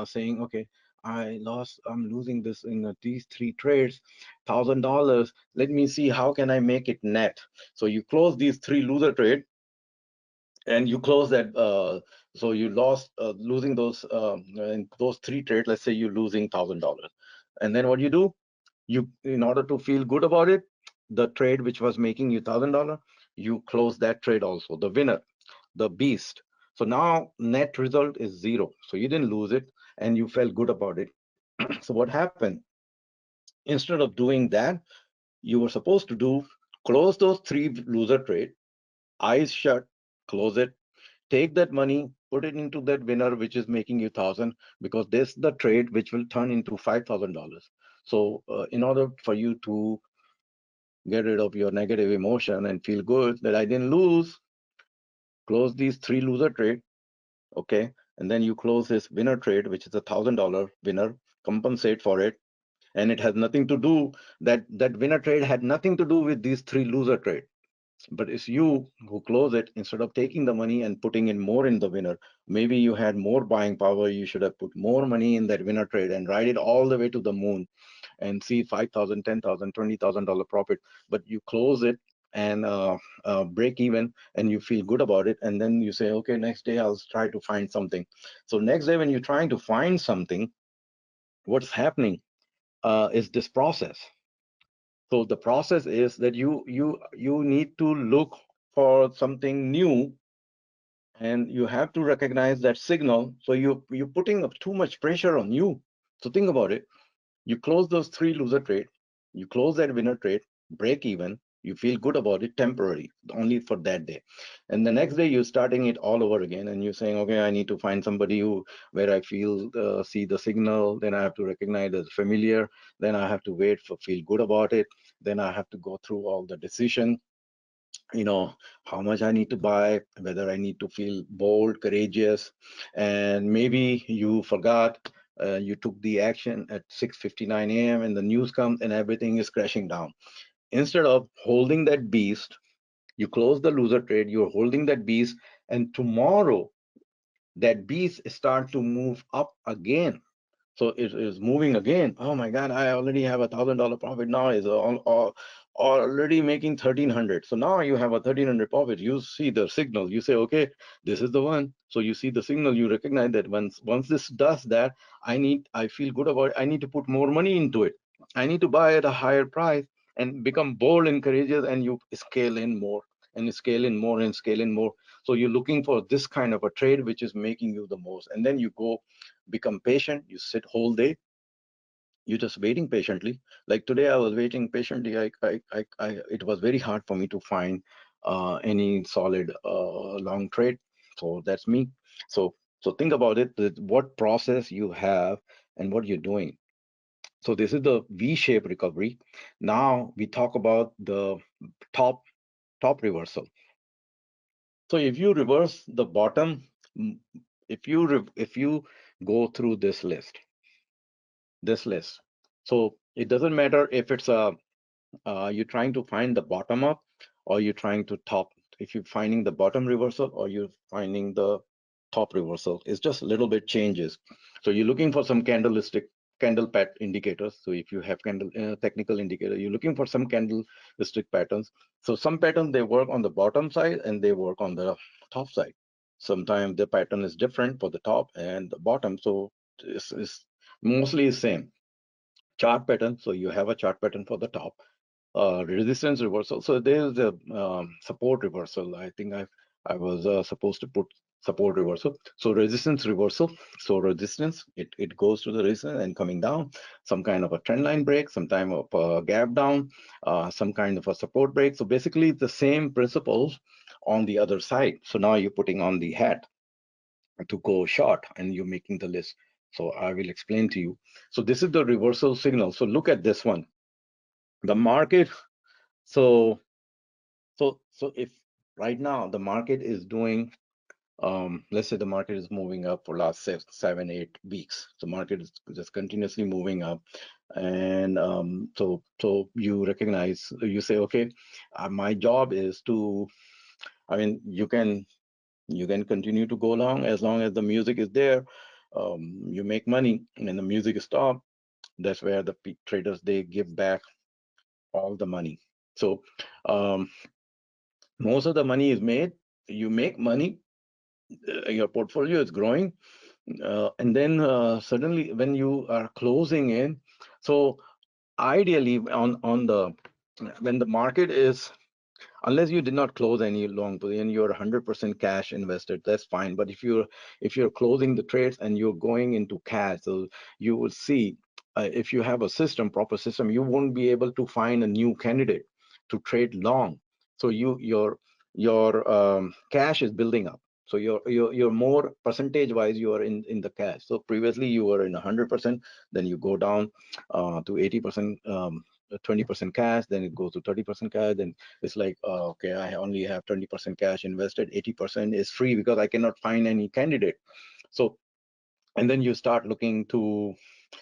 saying, okay, I'm losing this in these three trades, $1,000. Let me see how can I make it net. So you close these three loser trade, and you close that So you lost losing those in those three trades. Let's say you're losing $1,000, and then what do? You, in order to feel good about it, the trade which was making you $1,000, you close that trade also, the winner, the beast. So now net result is zero. So you didn't lose it, and you felt good about it. So what happened? Instead of doing that, you were supposed to do close those three loser trade, eyes shut, close it, take that money, put it into that winner which is making you 1,000, because this is the trade which will turn into $5,000. So in order for you to get rid of your negative emotion and feel good that I didn't lose, close these three loser trade, okay, and then you close this winner trade which is $1,000 winner, compensate for it, and it has nothing to do, that winner trade had nothing to do with these three loser trade, but it's you who close it. Instead of taking the money and putting in more in the winner, maybe you had more buying power, you should have put more money in that winner trade and ride it all the way to the moon and see 5,000, 10,000, $20,000 profit, but you close it and break even, and you feel good about it, and then you say, okay, next day I'll try to find something. So next day when you're trying to find something, what's happening is this process. So the process is that you need to look for something new, and you have to recognize that signal. So you're putting up too much pressure on you. So think about it. You close those three loser trade, you close that winner trade, break even, you feel good about it temporary, only for that day. And the next day you're starting it all over again, and you're saying, okay, I need to find somebody who, where I feel see the signal, then I have to recognize as familiar, then I have to wait for feel good about it, then I have to go through all the decision, you know, how much I need to buy, whether I need to feel bold, courageous, and maybe you forgot, you took the action at 6:59 a.m. and the news comes and everything is crashing down. Instead of holding that beast, you close the loser trade, you're holding that beast, and tomorrow that beast start to move up again. So it is moving again. Oh my God, I already have $1,000 profit now. Is already making 1,300. So now you have a 1,300 profit. You see the signal. You say, okay, this is the one. So you see the signal. You recognize that once this does that, I feel good about it. I need to put more money into it. I need to buy at a higher price and become bold and courageous. And you scale in more and scale in more and scale in more. So you're looking for this kind of a trade which is making you the most. And then you go become patient. You sit whole day, you're just waiting patiently. Like today I was waiting patiently. It was very hard for me to find any solid long trade. So that's me. So think about it, that what process you have and what you're doing. So this is the v-shaped recovery. Now we talk about the top reversal. So if you reverse the bottom, mm, if you go through this list. So it doesn't matter if it's a you're trying to find the bottom up, or you're trying to top. If you're finding the bottom reversal or you're finding the top reversal, it's just a little bit changes. So you're looking for some candle pat indicators. So if you have candle technical indicator, you're looking for some candlestick patterns. So some patterns they work on the bottom side and they work on the top side. Sometimes the pattern is different for the top and the bottom. So it's mostly the same chart pattern. So you have a chart pattern for the top, resistance reversal. So there's a support reversal. I think I was supposed to put support reversal. So resistance reversal. So resistance, it goes to the resistance and coming down. Some kind of a trend line break, some kind of a gap down, some kind of a support break. So basically the same principles on the other side. So now you're putting on the hat to go short and you're making the list. So I will explain to you. So this is the reversal signal. So look at this one. The market. So so if right now the market is doing, let's say the market is moving up for last 7, 8 weeks. The market is just continuously moving up, and so you recognize, you say, okay, my job is to, I mean, you can continue to go along as long as the music is there. You make money, and then the music is stopped. That's where the traders they give back all the money. So most of the money is made. You make money, your portfolio is growing, and then suddenly when you are closing in, so ideally on the when the market is, unless you did not close any long position, you're 100% cash invested, that's fine. But if you're closing the trades and you're going into cash, so you will see, if you have a system, proper system, you won't be able to find a new candidate to trade long. So your cash is building up. So you're more percentage wise, you are in the cash. So previously you were in 100%, then you go down to 80%, 20% cash, then it goes to 30% cash, then it's like, okay, I only have 20% cash invested, 80% is free because I cannot find any candidate. So, and then you start looking to,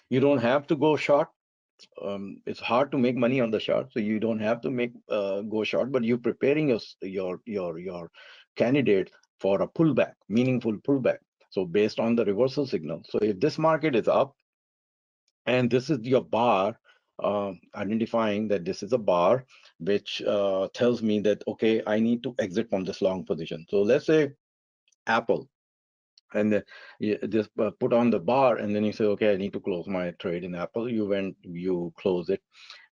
you don't have to go short. It's hard to make money on the short, so you don't have to make go short, but you're preparing your candidate for a pullback, meaningful pullback. So based on the reversal signal. So if this market is up, and this is your bar, identifying that this is a bar, which tells me that, okay, I need to exit from this long position. So let's say Apple, and you just put on the bar, and then you say, okay, I need to close my trade in Apple. You close it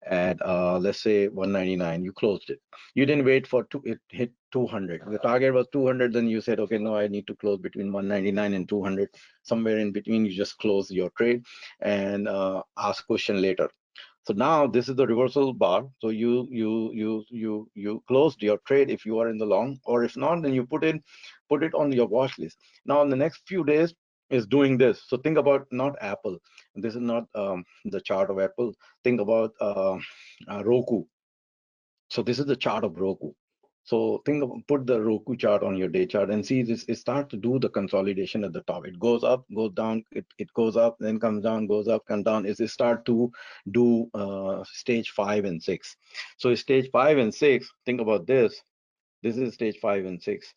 at let's say 199. You closed it. You didn't wait for it hit 200. The target was 200. Then you said, okay, no, I need to close between 199 and 200. Somewhere in between, you just close your trade and ask question later. So now this is the reversal bar. So you closed your trade if you are in the long, or if not, then you put it on your watch list. Now in the next few days is doing this. So think about not Apple. This is not the chart of Apple. Think about Roku. So this is the chart of Roku. So put the Roku chart on your day chart and see this. It starts to do the consolidation at the top. It goes up, goes down, it goes up, then comes down, goes up, comes down. It start to do stage 5 and 6. So stage 5 and 6. Think about this. This is stage 5 and 6.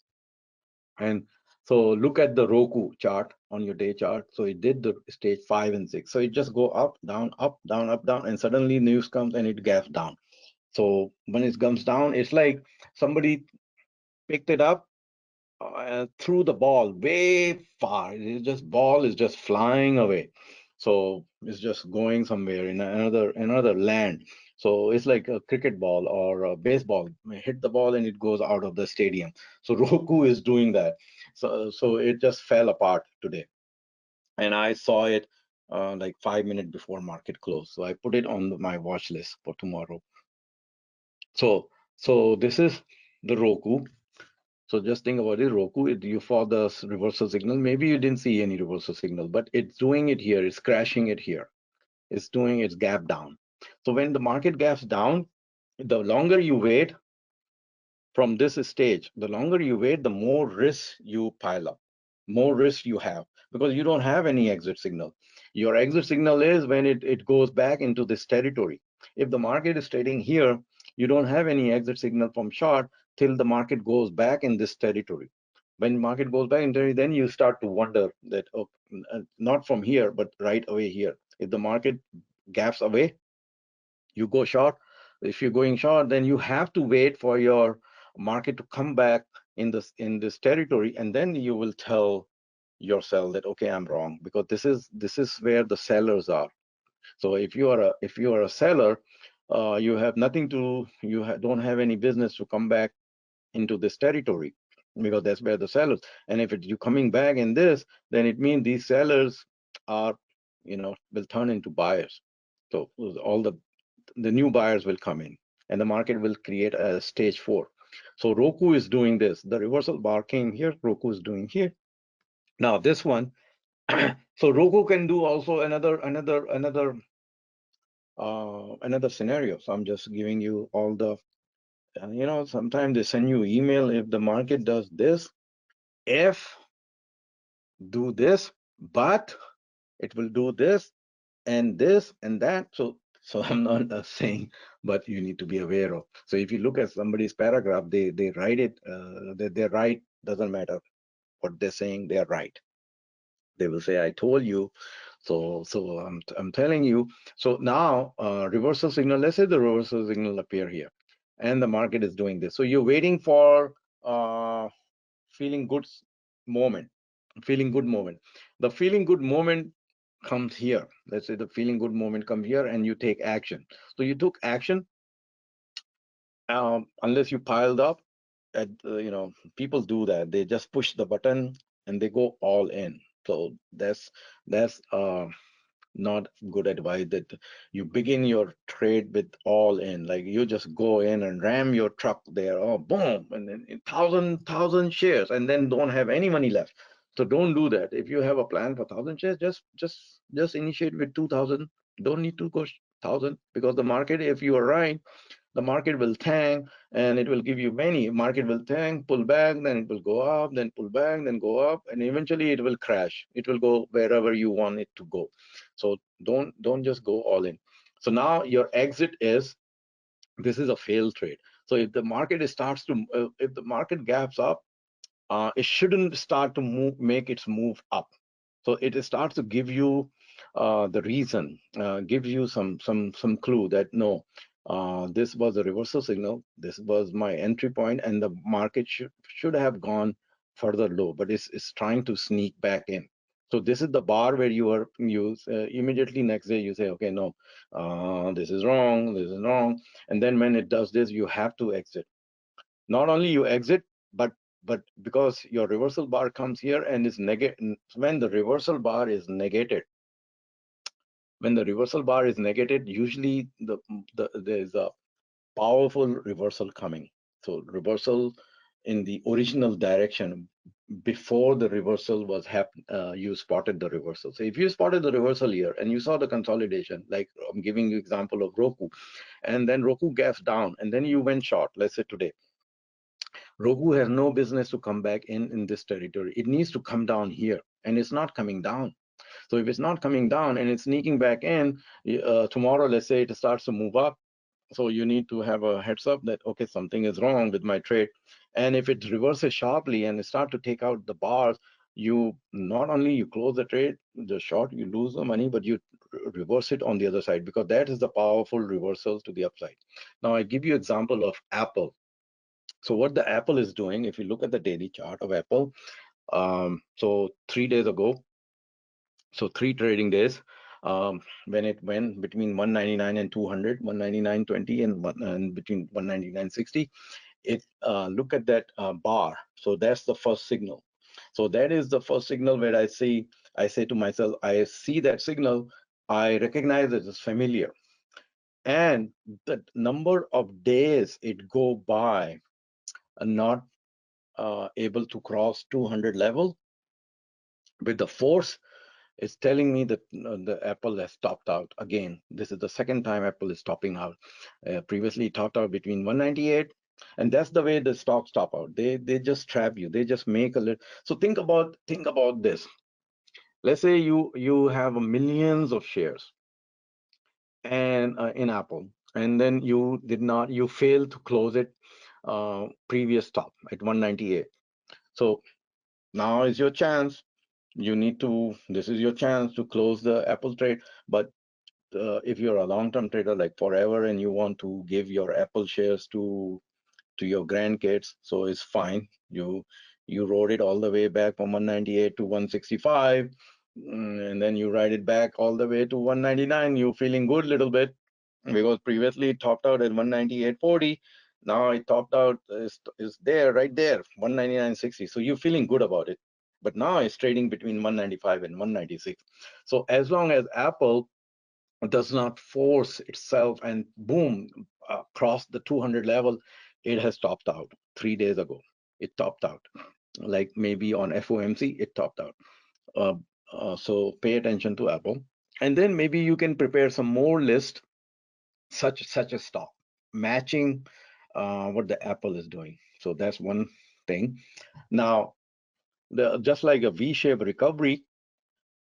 And so look at the Roku chart on your day chart. So it did the stage 5 and 6. So it just go up, down, up, down, up, down, and suddenly news comes and it gaps down. So when it comes down, it's like somebody picked it up, threw the ball way far. It's just ball is just flying away. So it's just going somewhere in another land. So it's like a cricket ball or a baseball. Hit the ball and it goes out of the stadium. So Roku is doing that. So it just fell apart today, and I saw it like 5 minutes before market close. So I put it on my watch list for tomorrow. So this is the Roku. So just think about it, Roku, you for the reversal signal. Maybe you didn't see any reversal signal, but it's doing it here. It's crashing it here. It's doing its gap down. So when the market gaps down, the longer you wait from this stage, the longer you wait, the more risk you pile up, more risk you have, because you don't have any exit signal. Your exit signal is when it goes back into this territory. If the market is trading here, you don't have any exit signal from short till the market goes back in this territory. When market goes back in territory, then you start to wonder that, oh, not from here, but right away here. If the market gaps away, you go short. If you're going short, then you have to wait for your market to come back in this territory, and then you will tell yourself that, okay, I'm wrong, because this is where the sellers are. So if you are a seller, you have nothing to, don't have any business to come back into this territory, because that's where the sellers. And if you coming back in this, then it means these sellers are, will turn into buyers. So all the new buyers will come in, and the market will create a stage 4. So Roku is doing this. The reversal bar came here, Roku is doing here. Now this one, so Roku can do also another scenario. So I'm just giving you all the, sometimes they send you email, if the market does this, if do this, but it will do this and this and that. So I'm not saying, but you need to be aware of. So if you look at somebody's paragraph, they write it, they're right, doesn't matter what they're saying, they're right. They will say, I told you. So I'm telling you. So now reversal signal, let's say the reversal signal appear here, and the market is doing this. So you're waiting for feeling good moment, feeling good moment. The feeling good moment comes here. Let's say the feeling good moment comes here and you take action. So you took action, unless you piled up. People do that. They just push the button and they go all in. So that's not good advice, that you begin your trade with all in, like you just go in and ram your truck there, oh boom, and then thousand shares, and then don't have any money left. So don't do that. If you have a plan for 1,000 shares, just initiate with 2,000. Don't need to go 1,000, because the market, if you are right, the market will tank and it will give you many. Market will tank, pull back, then it will go up, then pull back, then go up, and eventually it will crash. It will go wherever you want it to go. So don't just go all in. So now your exit is, this is a failed trade. So if the market starts to if the market gaps up, it shouldn't start to make its move up. So it starts to give you the reason, gives you some clue that no, this was a reversal signal. This was my entry point, and the market should have gone further low, but it's trying to sneak back in. So this is the bar where you immediately next day you say, okay, no, this is wrong, this is wrong, and then when it does this, you have to exit. Not only you exit, but because your reversal bar comes here and is negated. When the reversal bar is negated, usually there's a powerful reversal coming. So reversal in the original direction, before the reversal was you spotted the reversal. So if you spotted the reversal here and you saw the consolidation, like I'm giving you example of Roku, and then Roku gaps down and then you went short, let's say today, Roku has no business to come back in this territory. It needs to come down here, and it's not coming down. So if it's not coming down and it's sneaking back in, tomorrow, let's say it starts to move up. So you need to have a heads up that, okay, something is wrong with my trade. And if it reverses sharply and start to take out the bars, you not only you close the trade, the short, you lose the money, but you reverse it on the other side, because that is the powerful reversal to the upside. Now I give you example of Apple. So what the Apple is doing, if you look at the daily chart of Apple, so 3 days ago, so 3 trading days, when it went between 199 and 200, 199.20 and between 199.60, it look at that bar. So that's the first signal. So that is the first signal where I say to myself, I see that signal, I recognize it as familiar. And the number of days it go by not able to cross 200 level with the force, is telling me that the Apple has topped out again. This is the second time Apple is topping out. Previously it topped out between 198, and that's the way the stocks top out. They just trap you. They just make a little. So think about this. Let's say you have millions of shares and in Apple, and then you failed to close it previous top at 198. So now is your chance. This is your chance to close the Apple trade. But if you're a long-term trader like forever and you want to give your Apple shares to your grandkids, so it's fine. You rode it all the way back from 198 to 165, and then you ride it back all the way to 199. You're feeling good a little bit, because previously it topped out at 198.40. Now it topped out is there, right there, 199.60. So you're feeling good about it. But now it's trading between 195 and 196. So as long as Apple does not force itself and boom, cross the 200 level, it has topped out 3 days ago. It topped out. Like maybe on FOMC, it topped out. Uh, so pay attention to Apple. And then maybe you can prepare some more list, such a stock matching what the Apple is doing. So that's one thing. Now, just like a V-shaped recovery,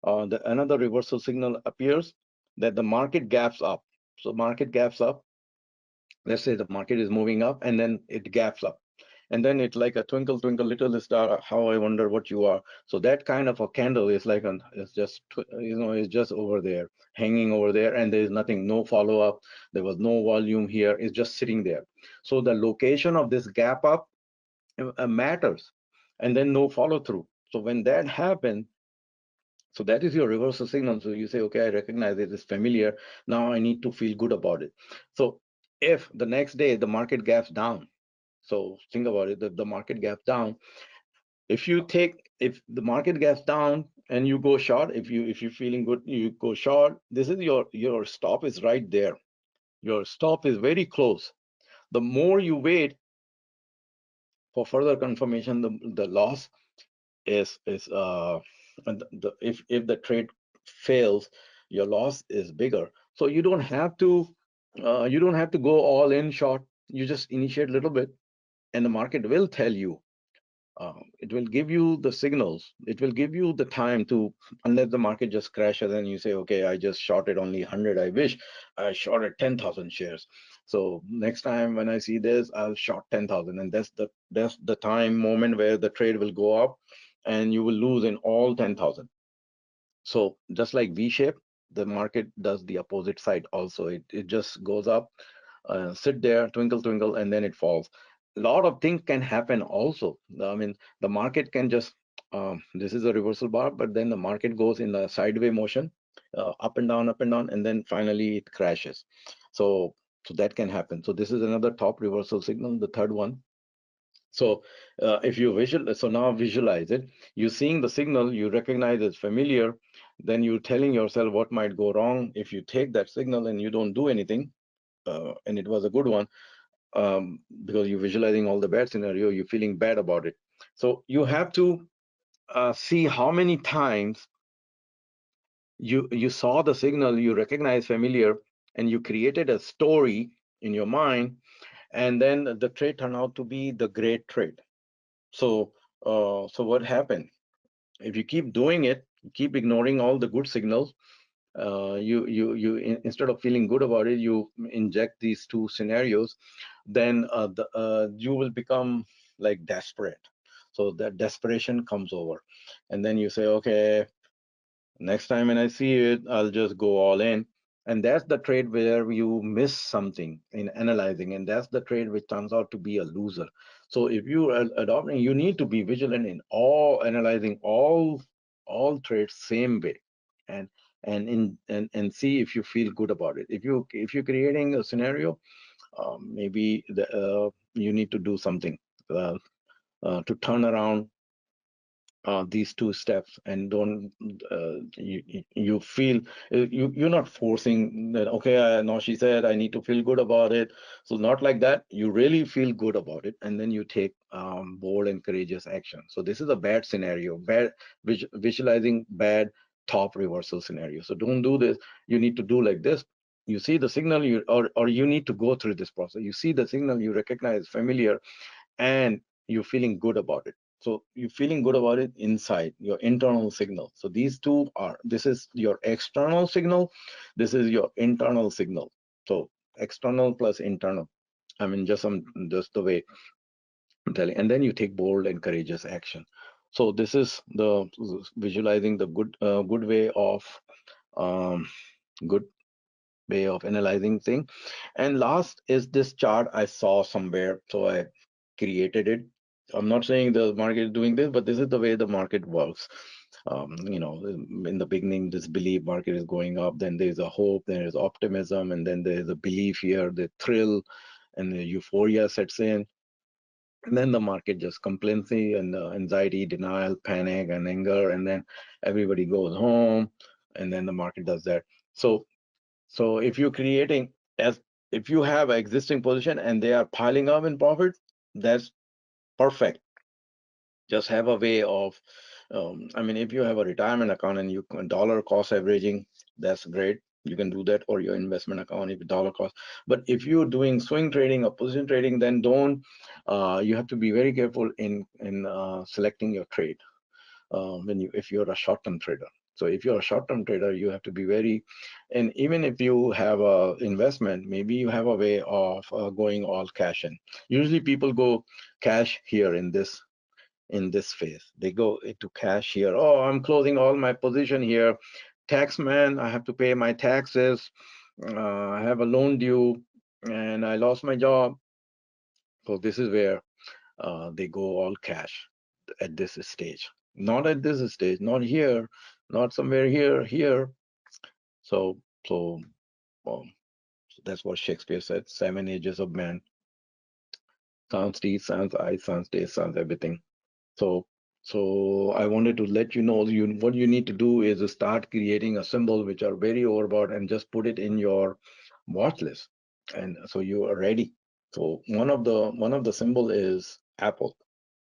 another reversal signal appears that the market gaps up. So market gaps up. Let's say the market is moving up and then it gaps up. And then it's like a twinkle, twinkle, little star, how I wonder what you are. So that kind of a candle is like, it's just, it's just over there, hanging over there, and there's nothing, no follow up. There was no volume here. It's just sitting there. So the location of this gap up matters, and then no follow through. So when that happens, so that is your reversal signal. So you say, okay, I recognize it is familiar. Now I need to feel good about it. So if the next day the market gaps down, so think about it, the market gaps down. If the market gaps down and you go short, if you're feeling good, you go short. This is your stop is right there. Your stop is very close. The more you wait for further confirmation, the loss is and if the trade fails, your loss is bigger. So you don't have to go all in short. You just initiate a little bit, and the market will tell you. It will give you the signals. It will give you the time to, unless the market just crashes and you say, okay, I just shorted only 100. I wish I shorted 10,000 shares. So next time when I see this, I'll short 10,000. And that's the time moment where the trade will go up and you will lose in all 10,000. So just like V-shape, the market does the opposite side also. It just goes up, sit there, twinkle, twinkle, and then it falls. A lot of things can happen also. I mean, the market can just, this is a reversal bar, but then the market goes in a sideways motion, up and down, and then finally it crashes. So, so that can happen. So this is another top reversal signal, the third one. So if you so now visualize it. You're seeing the signal, you recognize it's familiar, then you're telling yourself what might go wrong if you take that signal and you don't do anything, and it was a good one, because you're visualizing all the bad scenario, you're feeling bad about it. So you have to see how many times you saw the signal, you recognize familiar, and you created a story in your mind, and then the trade turned out to be the great trade. So, so what happened? If you keep doing it, keep ignoring all the good signals. Instead of feeling good about it, you inject these two scenarios. Then you will become like desperate. So that desperation comes over, and then you say, okay, next time when I see it, I'll just go all in. And that's the trade where you miss something in analyzing. And that's the trade which turns out to be a loser. So if you are adopting, you need to be vigilant in all analyzing all trades same way. And and see if you feel good about it. If you're creating a scenario, maybe you need to do something to turn around these two steps, and don't you feel you're not forcing that, okay, now she said I need to feel good about it. So not like that. You really feel good about it, and then you take bold and courageous action. So this is a bad scenario, bad visualizing bad top reversal scenario. So don't do this. You need to do like this. You see the signal, or you need to go through this process. You see the signal, you recognize familiar, and you're feeling good about it. So you're feeling good about it inside your internal signal. So these two are, this is your external signal, this is your internal signal. So external plus internal. I mean, just the way I'm telling. And then you take bold and courageous action. So this is the visualizing the good way of um, good way of analyzing thing. And last is this chart I saw somewhere, so I created it. I'm not saying the market is doing this, but this is the way the market works. In the beginning, this belief market is going up, then there's a hope, there is optimism, and then there's a belief here, the thrill and the euphoria sets in. And then the market just complacency and anxiety, denial, panic, and anger, and then everybody goes home, and then the market does that. So if you're creating, as if you have an existing position and they are piling up in profit, that's perfect. Just have a way of, I mean, if you have a retirement account and you can dollar cost averaging, that's great. You can do that, or your investment account if dollar cost. But if you're doing swing trading or position trading, then don't. You have to be very careful in selecting your trade if you're a short-term trader. So if you're a short-term trader, you have to be very, and even if you have a investment, maybe you have a way of going all cash in. Usually people go cash here in this phase. They go into cash here. Oh, I'm closing all my position here. Tax man, I have to pay my taxes. I have a loan due and I lost my job. So this is where they go all cash at this stage. not at this stage, not here, not somewhere here. So, so, um, so that's what Shakespeare said. 7 ages of man: sans teeth, sans eyes, sans taste, sans everything. So, so I wanted to let you know what you need to do is to start creating a symbol which are very overbought and just put it in your watch list, and so you are ready. So one of the symbol is apple.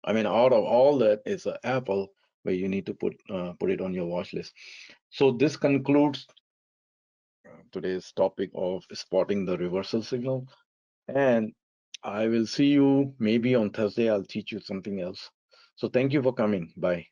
I mean, out of all that is an apple where you need to put it on your watch list. So this concludes today's topic of spotting the reversal signal. And I will see you maybe on Thursday. I'll teach you something else. So thank you for coming. Bye.